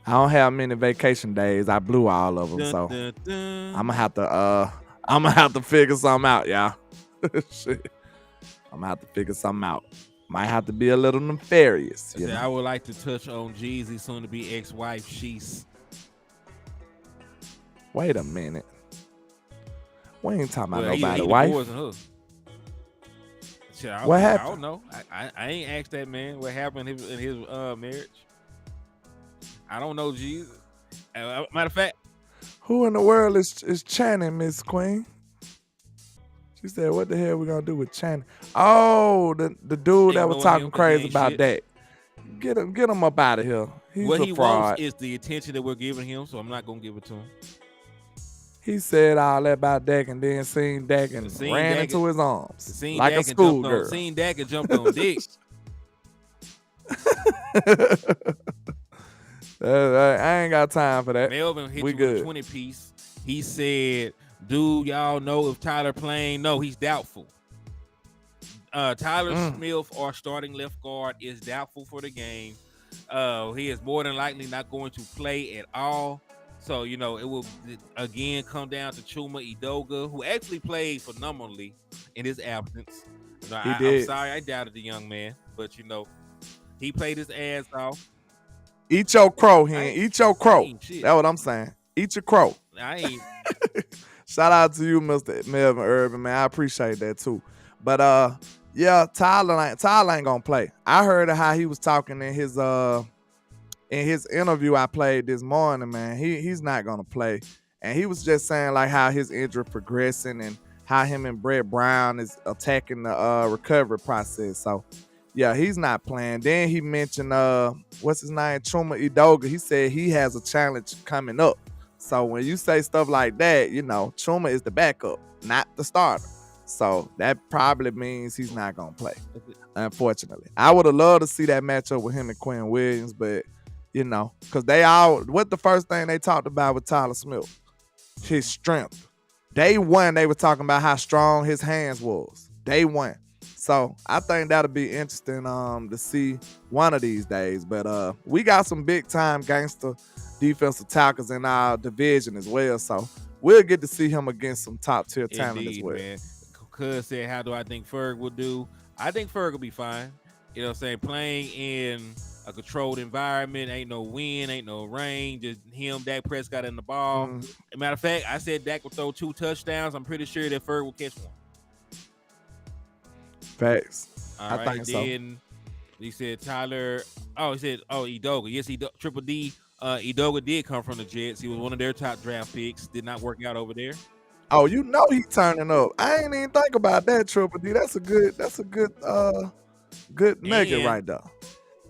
B: I don't have many vacation days. I blew all of them,
A: Dun,
B: so
A: dun, dun.
B: I'm gonna have to figure something out, y'all. Shit. I'm gonna have to figure something out. Might have to be a little nefarious.
A: I would like to touch on Jeezy, soon to be ex-wife.
B: Wait a minute. We ain't talking about
A: He
B: nobody's wife.
A: divorcing her. Shit,
B: What happened?
A: I don't know. I ain't asked that man what happened in his marriage. I don't know, Jesus. Matter of fact,
B: Who in the world is Channing, Miss Queen? She said, "What the hell we gonna do with Channing?" Oh, the dude that was
A: Ignore
B: talking
A: him 'cause he
B: crazy
A: ain't
B: about
A: shit.
B: that. Get him up out of here. He's
A: what
B: a
A: he
B: fraud.
A: wants is the attention that we're giving him, so I'm not gonna give it to him.
B: He said all that about Dak and then seen Dak and ran into his arms like a schoolgirl.
A: Seen Dak and jumped on dick.
B: I ain't got time for that.
A: Melvin hit
B: We
A: you
B: good.
A: with a 20 piece. He said, "Do y'all know if Tyler playing?" No, he's doubtful. Tyler Smith, our starting left guard, is doubtful for the game. He is more than likely not going to play at all. So, it will again come down to Chuma Edoga, who actually played phenomenally in his absence.
B: He did.
A: I'm sorry I doubted the young man, but he played his ass off.
B: Eat your crow, Hen. Eat your crow.
A: Shit.
B: That's what I'm saying. Eat your crow.
A: I ain't.
B: Shout out to you, Mr. Melvin Urban, man. I appreciate that too. But yeah, Tyler ain't gonna play. I heard how he was talking in his interview I played this morning, man. He's not gonna play. And he was just saying like how his injury progressing and how him and Brett Brown is attacking the recovery process. So yeah, he's not playing. Then he mentioned what's his name? Chuma Edoga. He said he has a challenge coming up. So when you say stuff like that, Chuma is the backup, not the starter. So that probably means he's not gonna play. Unfortunately. I would have loved to see that matchup with him and Quinn Williams, but because what the first thing they talked about with Tyler Smith? His strength. Day one, they were talking about how strong his hands was. Day one. So I think that'll be interesting to see one of these days. But we got some big time gangster defensive tackles in our division as well. So we'll get to see him against some top tier talent as well.
A: Man. Cuz said, how do I think Ferg will do? I think Ferg will be fine. You know what I'm saying? Playing in a controlled environment, ain't no wind, ain't no rain, just him, Dak Prescott in the ball. As a matter of fact, I said Dak will throw 2 touchdowns. I'm pretty sure that Ferg will catch one.
B: Facts.
A: All right,
B: I think
A: then He said Tyler. Oh, he said Edoga. Yes, Triple D. Edoga did come from the Jets. He was one of their top draft picks. Did not work out over there.
B: Oh, you know he turning up. I ain't even think about that, Triple D. That's a good good nugget right there.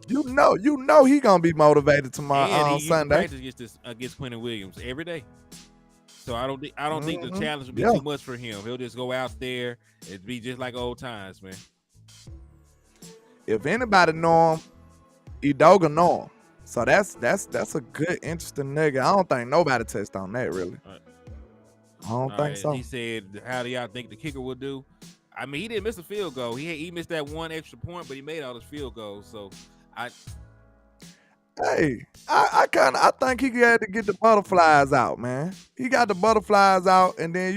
B: You know he gonna be motivated tomorrow
A: and
B: on Sunday.
A: Practice against Quentin Williams every day. So I don't think the challenge will be too much for him. He'll just go out there and be just like old times, man.
B: If anybody know him, Edoga know him. So that's a good, interesting nigga. I don't think nobody touched on that really. I don't think so.
A: He said, "How do y'all think the kicker will do?" I mean, he didn't miss a field goal. He missed that one extra point, but he made all his field goals. So I
B: think he had to get the butterflies out, man. He got the butterflies out, and then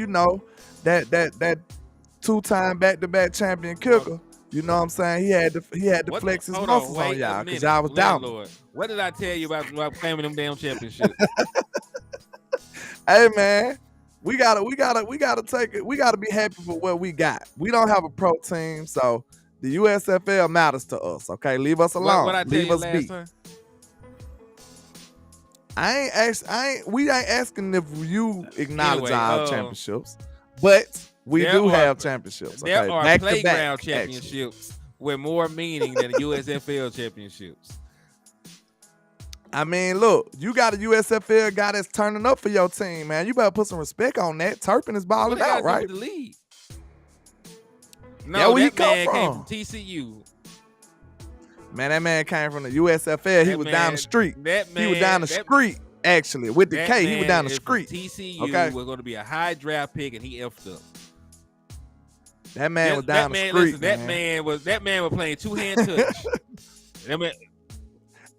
B: that 2-time back-to-back champion kicker. You know what I'm saying? He had to flex his muscles on y'all because y'all was down.
A: What did I tell you about claiming them damn championships?
B: Hey man, we gotta take it. We gotta be happy for what we got. We don't have a pro team, so the USFL matters to us. Okay, leave us alone.
A: What I tell
B: leave
A: you
B: us
A: last
B: be.
A: Time?
B: We ain't asking if you acknowledge our championships, but we do have championships. Okay?
A: There are
B: back
A: playground
B: to back,
A: championships with more meaning than the USFL championships.
B: I mean, look, you got a USFL guy that's turning up for your team, man. You better put some respect on that. Turpin is balling out, right?
A: The league. No,
B: where
A: that man came from TCU.
B: Man, that man came from the USFL. He was down the street. He was down the street, actually, with the K. He was down the street.
A: TCU was going to be a high draft pick, and he effed up.
B: That man was down the street.
A: Listen, that man was playing two-hand touch.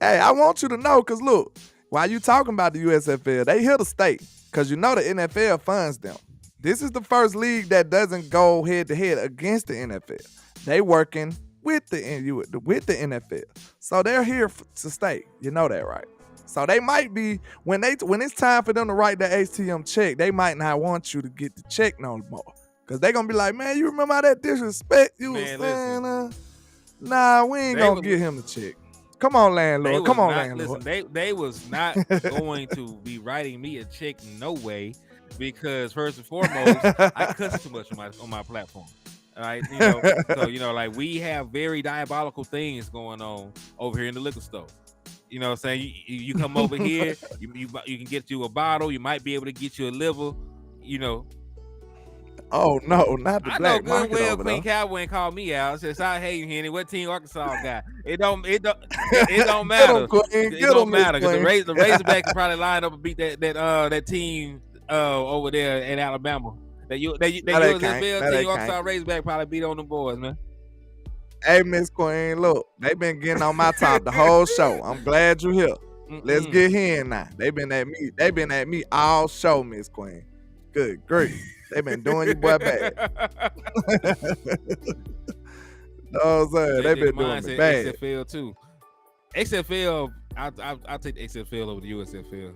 B: Hey, I want you to know, because look, while you talking about the USFL, they here to stay, because you know the NFL funds them. This is the first league that doesn't go head-to-head against the NFL. They working with the NFL. So they're here to stay. You know that, right? So they might be, when it's time for them to write the HTM check, they might not want you to get the check no more. Because they're going to be like, man, you remember all that disrespect you was saying? Nah, we ain't going to give him the check. Come on, landlord. Landlord.
A: Listen, they was not going to be writing me a check no way, because first and foremost, I cuss too much on my platform. All right, so like we have very diabolical things going on over here in the liquor store. You know what I'm saying? You come over here, you can get you a bottle. You might be able to get you a liver.
B: Oh no, not the black market. I know good well
A: Queen Cowboy ain't called me out. Says, I hate you, Henny. What team Arkansas got? It don't matter. It don't matter because the Razorbacks probably line up and beat that team over there in Alabama. That USFL team Arkansas Razorback probably beat on them boys, man.
B: Hey, Miss Queen, look, they been getting on my top the whole show. I'm glad you here. Let's get here now. They been at me all show, Miss Queen. Good grief. They been doing you boy bad. No, I'm saying they been doing me bad.
A: XFL too. XFL, I'll take the XFL over the USFL.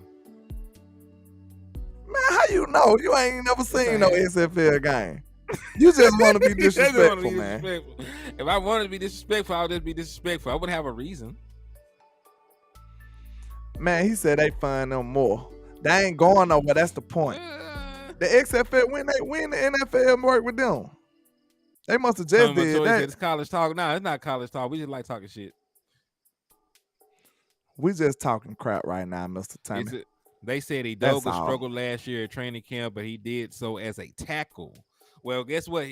B: Man, how you know? You ain't never seen no XFL game. You just want to be disrespectful, man.
A: If I wanted to be disrespectful, I would just be disrespectful. I wouldn't have a reason.
B: Man, he said they find them more. They ain't going nowhere. That's the point. The XFL, when the NFL work with them, they must have just did that.
A: It's college talk. No, it's not college talk. We just like talking shit.
B: We just talking crap right now, Mr. Tommy.
A: They said Edoga struggled last year at training camp, but he did so as a tackle. Well, guess what?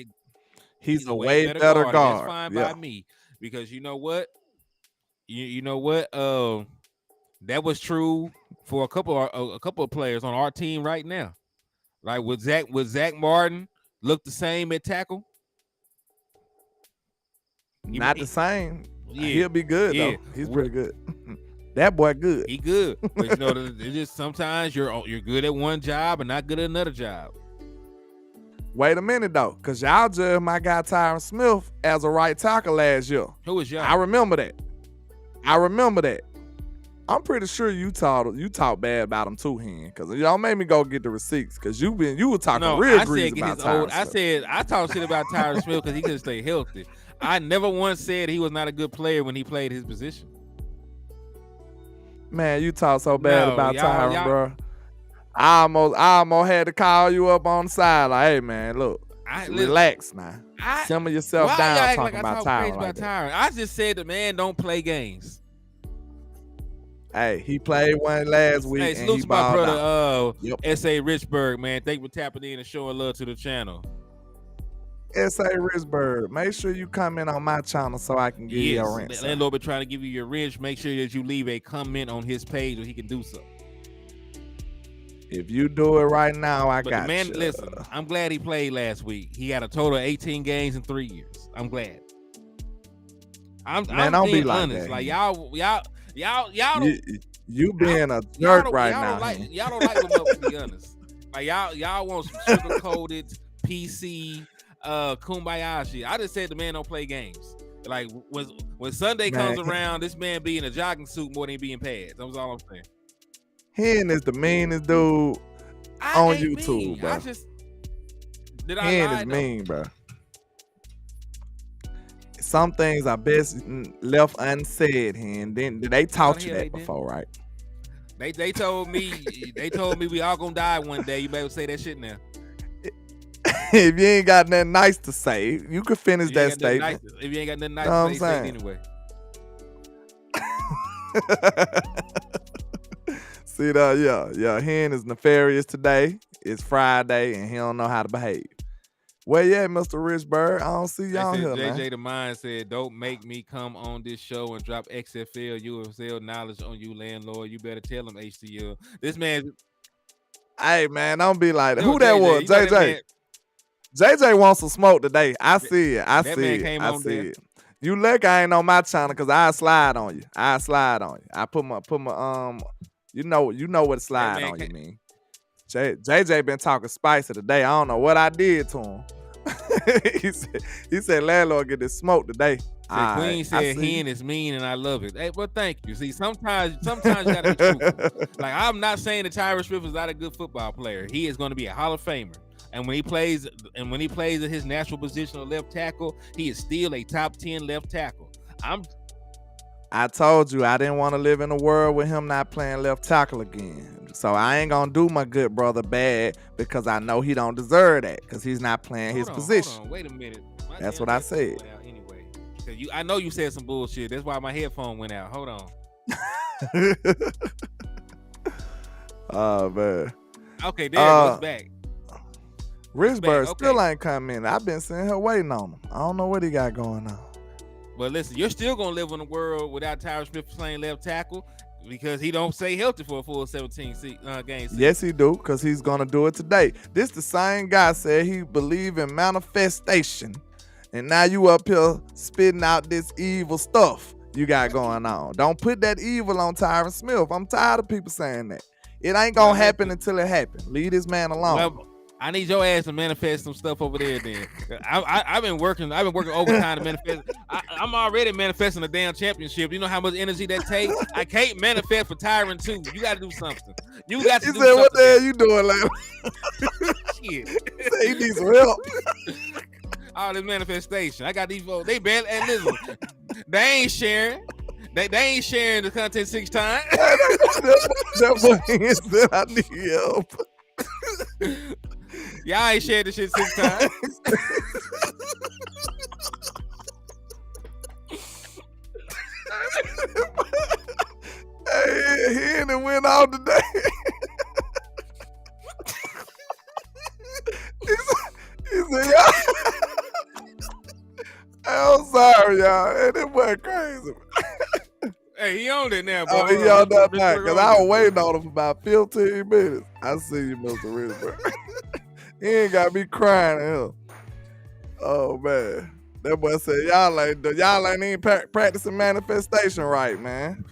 B: He's a way better guard.
A: That's fine by me, because you know what? You know what? That was true for a couple of players on our team right now. Like would Zach Martin look the same at tackle?
B: Not the same. Yeah, he'll be good though. He's pretty good. That boy good.
A: He good. But it's just sometimes you're good at one job and not good at another job.
B: Wait a minute though, because y'all judged my guy Tyron Smith as a right tackle last year.
A: Who was y'all?
B: I remember that. I'm pretty sure you talk bad about him too, Hen, because y'all made me go get the receipts, because you were talking
A: No,
B: real
A: I
B: grease
A: said get
B: about
A: his old.
B: Tyron Smith.
A: I talked shit about Tyron Smith because he couldn't stay healthy. I never once said he was not a good player when he played his position.
B: Man, you talk so bad
A: No,
B: about
A: y'all-
B: Tyron, bro. I almost had to call you up on the side, like, hey man, look, relax now. Simmer yourself
A: why
B: down
A: y'all act
B: talking
A: like I
B: about
A: talk
B: Tyron
A: crazy
B: like
A: about
B: that.
A: Tyron? I just said the man don't play games.
B: Hey, he played one last week
A: Hey,
B: and
A: salute
B: he
A: to my
B: balled
A: brother,
B: out. Yep.
A: S.A. Richburg, man. Thank you for tapping in and showing love to the channel.
B: S.A. Richburg, make sure you comment on my channel so I can give you your rent.
A: Landlord been trying to give you your wrench. Make sure that you leave a comment on his page, or he can do so.
B: If you do it right now, I got
A: man,
B: you.
A: Listen, I'm glad he played last week. He had a total of 18 games in 3 years. I'm glad. I'm
B: don't
A: being
B: be like
A: honest.
B: that.
A: Like y'all don't.
B: You being a jerk right now.
A: Y'all don't like him up, to be honest. Like y'all want some sugar coated PC kumbaya shit. I just said the man don't play games. Like when Sunday comes around, this man be in a jogging suit more than he be in pads. That was all I'm saying.
B: Hen is the meanest dude on YouTube,
A: mean.
B: bro.
A: Hen
B: is mean, bro. Some things are best left unsaid, Hen. Then they taught you that before, right?
A: They told me we all gonna die one day. You better say that shit now.
B: If you ain't got nothing nice to say, you could finish that statement.
A: If you ain't got nothing nice to say it anyway.
B: See that? Yeah. Hen is nefarious today. It's Friday and he don't know how to behave. Where you at, Mr. Richburg? I don't see y'all here, man.
A: JJ the Mind said, don't make me come on this show and drop XFL, UFL knowledge on you, landlord. You better tell him HCL. This man.
B: Hey, man, don't be like that. Who that was? JJ. JJ wants some smoke today. I see it. I see it. You look, I ain't on my channel because I slide on you. I put my you know what slide on you mean. JJ been talking spicy today. I don't know what I did to him. he said landlord get this smoke today.
A: Queen said Hen is mean and I love it. Hey, well, thank you. See, sometimes you gotta be truthful. Like, I'm not saying that Tyron Smith is not a good football player. He is going to be a Hall of Famer. And when he plays at his natural position of left tackle, he is still a top 10 left tackle.
B: I told you I didn't want to live in a world with him not playing left tackle again. So I ain't gonna do my good brother bad because I know he don't deserve that because he's not playing his position.
A: Hold on. Wait a minute.
B: That's what I said.
A: Anyway, I know you said some bullshit. That's why my headphone went out. Hold on.
B: Oh man.
A: Okay, there it goes back.
B: Richburg still ain't come in. I've been sitting here waiting on him. I don't know what he got going on.
A: But listen, you're still gonna live in a world without Tyron Smith playing left tackle because he don't stay healthy for a full 17 games.
B: Yes, he do, because he's gonna do it today. This the same guy said he believe in manifestation, and now you up here spitting out this evil stuff you got going on. Don't put that evil on Tyron Smith. I'm tired of people saying that. It ain't gonna happen until it happens. Leave this man alone.
A: Well, I need your ass to manifest some stuff over there. Then I've been working overtime to manifest. I'm already manifesting a damn championship. You know how much energy that takes. I can't manifest for Tyron too. You got to do something. You got to do something.
B: What the hell you doing, Larry?
A: Shit.
B: He needs some help.
A: All this manifestation. I got these folks. They barely. And listen, they ain't sharing. They ain't sharing the content 6 times.
B: That boy said I need help.
A: Y'all ain't shared this shit 6 times.
B: Hey, he ain't went out today. he said, I'm sorry, y'all. Hey, that boy crazy.
A: Hey, he on it now, bro.
B: Oh, he on that night, because I was waiting on him for about 15 minutes. I see you, Mr. Richburg. He ain't got me crying at him. Oh, man. That boy said, y'all ain't even practicing manifestation right, man.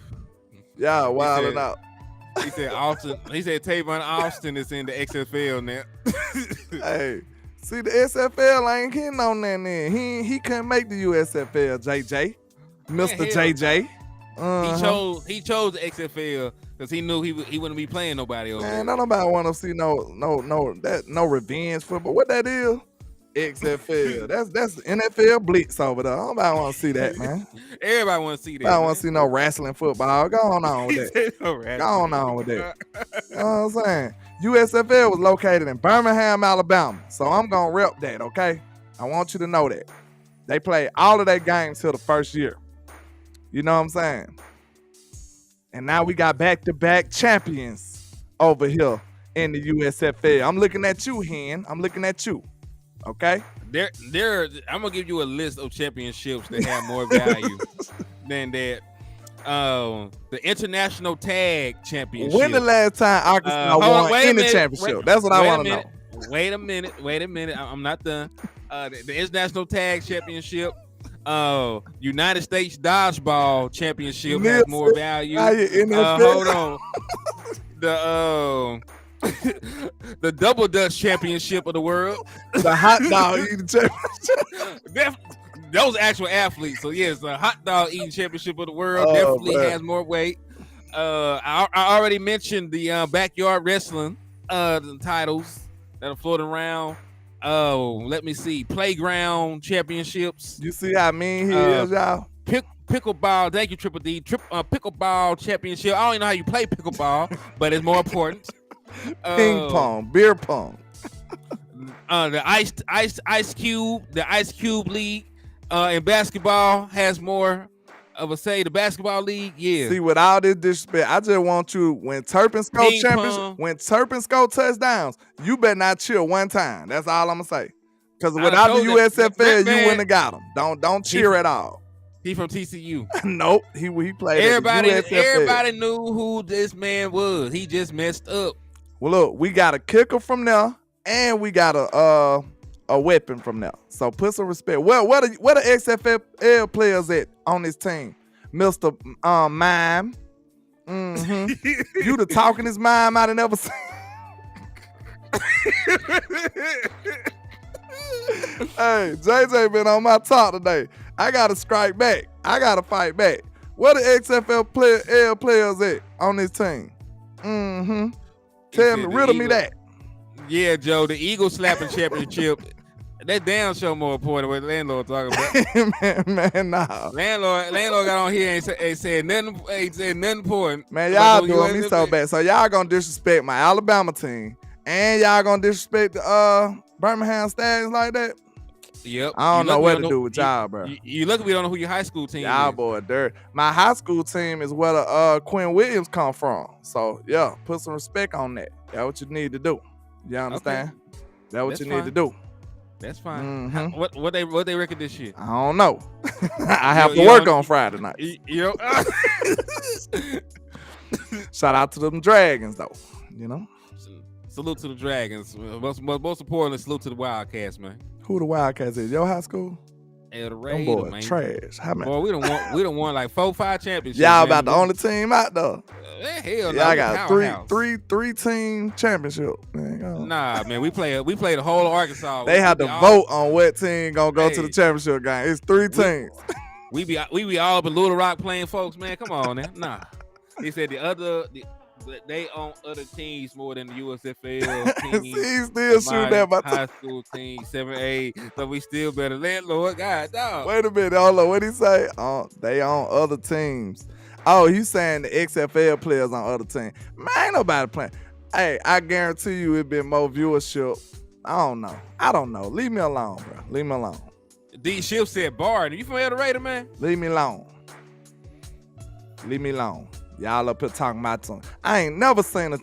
B: Y'all wilding out.
A: He said Tavon Austin is in the XFL now.
B: Hey, see, the SFL ain't hitting on that then. He couldn't make the USFL, JJ. Mr. JJ.
A: He chose the XFL because he knew he wouldn't be playing nobody over there.
B: Man, don't nobody want to see no revenge football. What that is? XFL. That's NFL blitz over there. Nobody want to see that, man.
A: Everybody want to see that.
B: I don't want to see no wrestling football. Go on with that. Go on with that. You know what I'm saying? USFL was located in Birmingham, Alabama. So I'm going to rep that, okay? I want you to know that. They played all of their games till the first year. You know what I'm saying? And now we got back-to-back champions over here in the USFL. I'm looking at you, Hen. I'm looking at you. Okay?
A: I'm gonna give you a list of championships that have more value than that. The International Tag Championship.
B: When the last time Arkansas won any championship? That's what I want to know.
A: Wait a minute. I'm not done. The International Tag Championship. United States Dodgeball Championship has more value. Hold on. The Double Dutch Championship of the world.
B: The hot dog eating championship.
A: Those actual athletes. So yes, the hot dog eating championship of the world definitely has more weight. I already mentioned the backyard wrestling the titles that are floating around. Let me see. Playground championships.
B: You see how mean he is, y'all?
A: Pickleball. Thank you, Triple D. Pickleball championship. I don't even know how you play pickleball, but it's more important.
B: Ping pong, beer pong.
A: The Ice Cube League in basketball has more of a say. The basketball league, yeah.
B: See, with all this disrespect, I just want you when Turpin score championship, when Turpin score touchdowns, you better not chill one time. That's all I'm gonna say. Because without the USFL, you wouldn't have got him. Don't cheer at all.
A: He from TCU.
B: Nope, he played.
A: Everybody knew who this man was. He just messed up.
B: Well, look, we got a kicker from there, and we got a weapon from there. So put some respect. Well, what are XFL players at on this team? Mr. Mime. Mm-hmm. You the talkingest mime I've never seen. Hey, JJ been on my talk today. I gotta strike back. I gotta fight back. Where the XFL players at on this team? Mm-hmm. Tell me, riddle me that.
A: Yeah, Joe, the Eagle slapping championship. That damn show more important what the landlord talking about.
B: man, nah.
A: Landlord got on here and ain't said nothing important.
B: Man, y'all doing me so bad. So y'all gonna disrespect my Alabama team, and y'all gonna disrespect the Birmingham Stallions like that?
A: Yep.
B: I don't know what to do with y'all, bro.
A: You lucky we don't know who your high school team
B: y'all
A: is.
B: Boy, dirt. My high school team is where the Quinn Williams come from. So yeah, put some respect on that. That's what you need to do. You understand? Okay. That's what you need to do.
A: That's fine.
B: Mm-hmm.
A: What they record this shit?
B: I don't know. I have to work on Friday night. Shout out to them Dragons though. You know.
A: Salute to the Dragons. Most importantly, salute to the Wildcats, man.
B: Who the Wildcats is? Your high school?
A: The Raiders, man.
B: Trash. How many?
A: Boy, we don't want like 4-5 championships.
B: Y'all about the only team out there.
A: Hell no.
B: Y'all got three team championship. Man,
A: nah, man, we play the whole of Arkansas.
B: They have to vote on what team gonna go to the championship game. It's 3 teams.
A: We be all up in Little Rock playing, folks. Man, come on, man. Nah. He said they own other teams more than the USFL team.
B: He's still shooting at my
A: high school team, 7A. So we still better landlord. God, dog.
B: Wait a minute, hold on. What did he say? They own other teams. Oh, you saying the XFL players on other teams? Man, ain't nobody playing. Hey, I guarantee you it been more viewership. I don't know. Leave me alone, bro. Leave me alone.
A: D Shift said Bard. You familiar with the Raider, man?
B: Leave me alone. Y'all up here talking about something. I ain't never seen a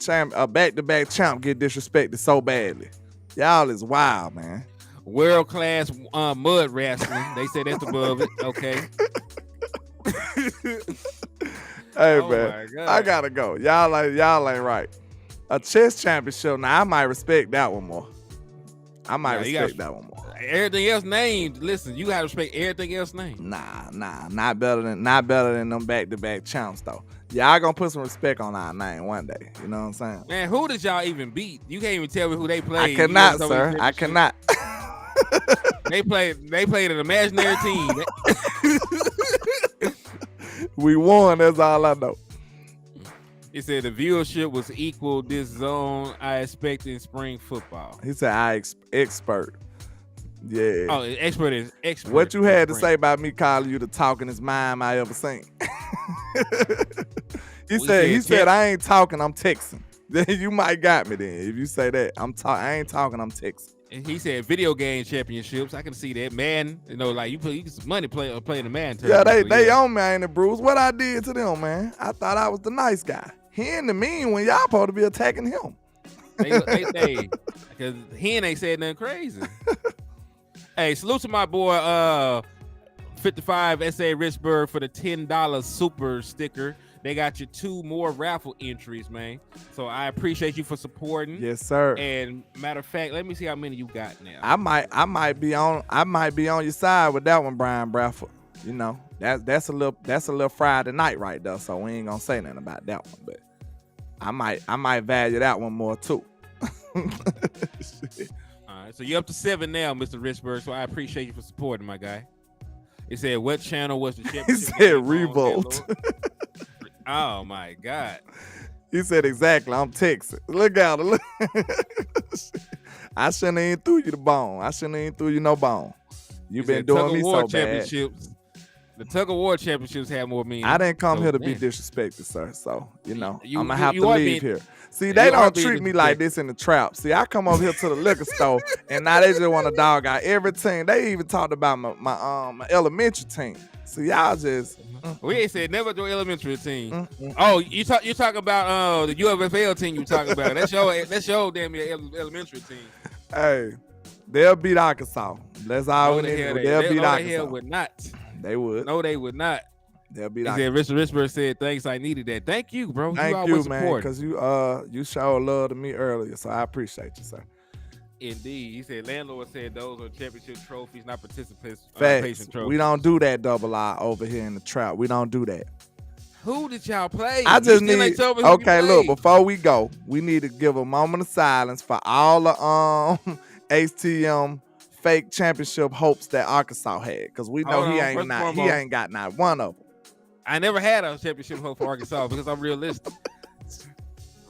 B: back-to-back champ get disrespected so badly. Y'all is wild, man.
A: World-class mud wrestling. They say that's above it. Okay.
B: Hey, man. I gotta go. Y'all ain't right. A chess championship. Now, I might respect that one more. That one more.
A: Everything else named. Listen, you gotta respect everything else named.
B: Nah, not better than them back-to-back champs though. Y'all gonna put some respect on our name one day. You know what I'm saying?
A: Man, who did y'all even beat? You can't even tell me who they played.
B: I cannot, sir. I cannot.
A: They played an imaginary team.
B: We won. That's all I know.
A: He said the viewership was equal this zone I expect in spring football.
B: He said expert. Yeah.
A: Oh, expert is expert.
B: What you had to say about me calling you the talkingest mime I ever seen? He said I ain't talking, I'm texting. Then you might got me then. If you say that, I ain't talking, I'm texting.
A: And he said video game championships. I can see that, man. You know, like you get some money playing the man.
B: Yeah, they on me, ain't it, Bruce? What I did to them, man? I thought I was the nice guy. He ain't the mean when y'all supposed to be attacking him.
A: They because he ain't said nothing crazy. Hey, salute to my boy 55 SA Richburg for the $10 super sticker. They got you 2 more raffle entries, man. So I appreciate you for supporting.
B: Yes, sir.
A: And matter of fact, let me see how many you got now.
B: I might be on your side with that one, Brian Bradford. You know, that's a little Friday night right there. So we ain't gonna say nothing about that one, but I might value that one more too.
A: All right, so you're up to 7 now, Mr. Richburg. So I appreciate you for supporting, my guy. It said, what channel was the championship?
B: He said Revolt.
A: Oh my God.
B: He said exactly. I'm texting. Look out. Look. I shouldn't even threw you the bone. I shouldn't even threw you no bone. You've been doing me so bad.
A: The tug of war championships have more meaning.
B: I didn't come here to be disrespected, sir. So, you know, I'm going to have to leave here. See, they don't treat me like this in the trap. See, I come over here to the liquor store, and now they just want to dog out every team. They even talked about my elementary team. So y'all just...
A: We ain't said never do elementary team. Oh, you talk about the UFFL team you talking about. That's your damn elementary team.
B: Hey, they'll beat Arkansas. That's all we need to do. They'll beat Arkansas.
A: Hell would not.
B: They would.
A: No, they would not.
B: They'll beat
A: Arkansas. Richard Richburg said, thanks, I needed that. Thank you, bro.
B: Thank you, man, because you showed love to me earlier, so I appreciate you, sir.
A: Indeed. He said landlord said those are championship trophies, not participation
B: Facts.
A: trophies.
B: We don't do that double R over here in the trap. We don't do that.
A: Who did y'all play?
B: I just need. Okay, look. Before we go, we need to give a moment of silence for all the HTM fake championship hopes that Arkansas had, because we know he ain't got not one of them.
A: I never had a championship hope for Arkansas because I'm realistic.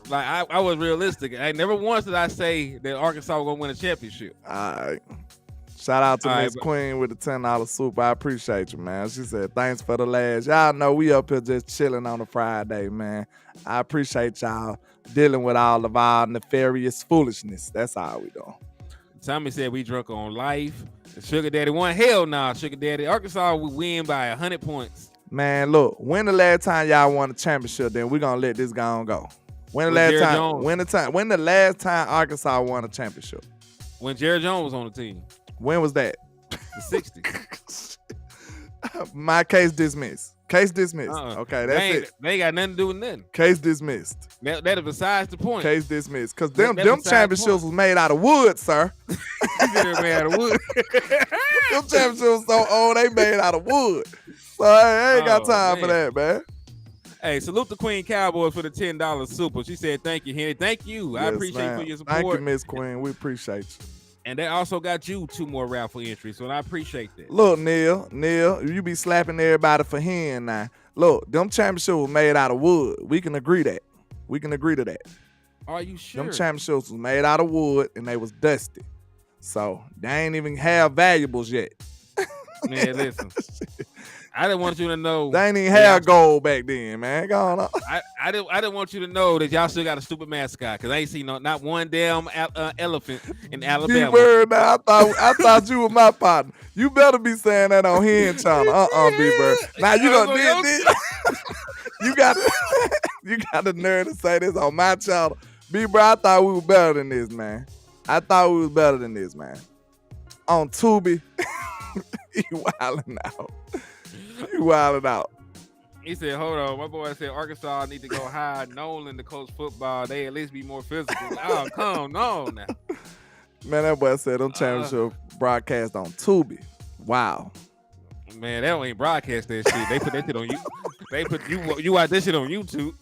A: Like I was realistic. I never once did I say that Arkansas was gonna win a championship.
B: All right. Shout out to Miss Queen with the $10 super. I appreciate you, man. She said, thanks for the last. Y'all know we up here just chilling on a Friday, man. I appreciate y'all dealing with all of our nefarious foolishness. That's all we doing.
A: Tommy said we drunk on life. Sugar Daddy won. Hell nah, Sugar Daddy. Arkansas would win by 100 points.
B: Man, look, when the last time y'all won a championship, then we're gonna let this guy on go. When the last time Arkansas won a championship?
A: When Jerry Jones was on the team.
B: When was that?
A: The 60s.
B: My case dismissed. Case dismissed. Okay, that's it.
A: They ain't got nothing to do with nothing.
B: Case dismissed.
A: That is besides the point.
B: Case dismissed. Because them championships was made out of wood, sir.
A: Made out of wood.
B: Them championships was so old, they made out of wood. So I ain't got time for that, man.
A: Hey, salute the Queen Cowboys for the $10 super. She said, thank you, Henny. Thank you. Yes, I appreciate you for your support.
B: Thank you, Miss Queen. We appreciate you.
A: And they also got you 2 more raffle entries, so I appreciate that.
B: Look, Neil, you be slapping everybody for hen now. Look, them championships were made out of wood. We can agree that. We can agree to that.
A: Are you sure?
B: Them championships was made out of wood and they was dusty. So they ain't even have valuables yet.
A: Man, listen. I didn't want you to know.
B: They ain't even have gold back then, man. Go on.
A: I didn't want you to know that y'all still got a stupid mascot, because I ain't seen not one damn elephant in Alabama.
B: B-Bird, now I thought you were my partner. You better be saying that on Hen channel. B-Bird. Now you done did this. You got the nerve to say this on my channel. B-Bird, I thought we were better than this, man. On Tubi, you wilding out. You wilding out.
A: He said, hold on. My boy said Arkansas need to go hire Nolan to coach football. They at least be more physical. Oh, come on now.
B: Man, that boy said them championship broadcast on Tubi. Wow.
A: Man, that ain't broadcast that shit. They put that shit on you. They put you watch this shit on YouTube.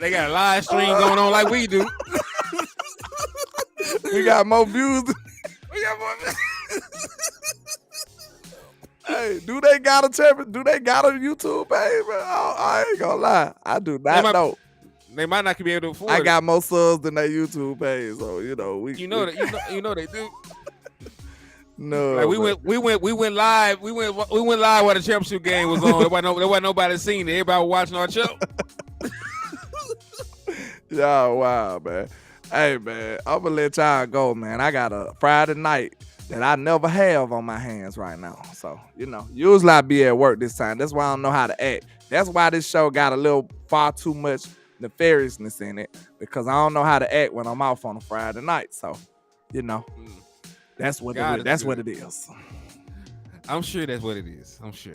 A: They got a live stream going on like we do.
B: We got more views.
A: We got more views.
B: Hey, Do they got a YouTube page, man? I ain't gonna lie. I do not know.
A: They might not be able to afford
B: I
A: it.
B: got more subs than their YouTube page, so you know
A: You know they do.
B: No,
A: like we went live. We went live while the championship game was on. There wasn't nobody seen it. Everybody was watching our show.
B: Y'all wow, man. Hey, man, I'm gonna let y'all go, man. I got a Friday night that I never have on my hands right now. So, you know, usually I be at work this time. That's why I don't know how to act. That's why this show got a little far too much nefariousness in it, because I don't know how to act when I'm off on a Friday night. So, you know, that's what it is.
A: I'm sure that's what it is. I'm sure.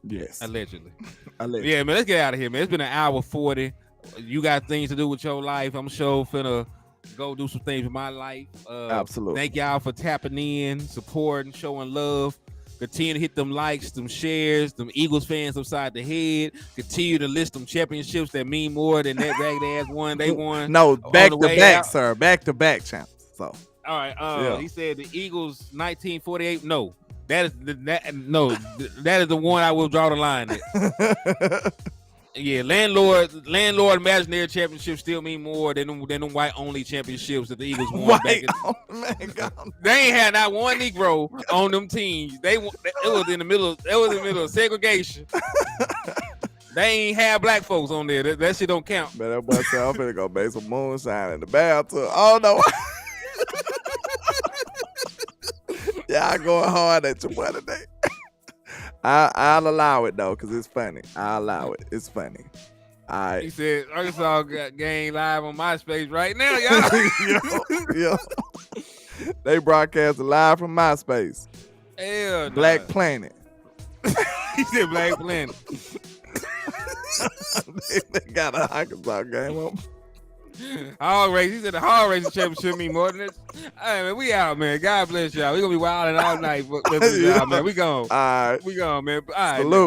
B: Yes.
A: Allegedly.
B: Yeah,
A: man, let's get out of here, man. It's been an hour 40. You got things to do with your life. I'm sure finna go do some things with my life.
B: Absolutely.
A: Thank y'all for tapping in, supporting, showing love. Continue to hit them likes, them shares, them Eagles fans upside the head. Continue to list them championships that mean more than that ragged ass one they won.
B: No, back to back, sir. Back to back champs. So
A: all right. He said the Eagles 1948. No. That is the one I will draw the line at. Yeah, landlord imaginary championships still mean more than them white only championships that the Eagles won. They ain't had not one Negro on them teams. It was in the middle of segregation. They ain't have black folks on there. That shit don't count.
B: Man, that boy said I'm finna go make some moonshine in the bathtub. Oh no. Y'all going hard at your boy today. I'll allow it though, cause it's funny. I'll allow it. It's funny. All right.
A: He said Arkansas got game live on MySpace right now, y'all.
B: yo. They broadcasting live from MySpace.
A: Hell,
B: Black Planet.
A: He said Black Planet.
B: they got a Arkansas game on.
A: Hog race. He said the hog racing championship mean more than this. Hey, man, we out, man. God bless y'all. We gonna be wilding all night. Y'all, man. We gone.
B: All right.
A: We gone, man. All right,
B: Salute.
A: man.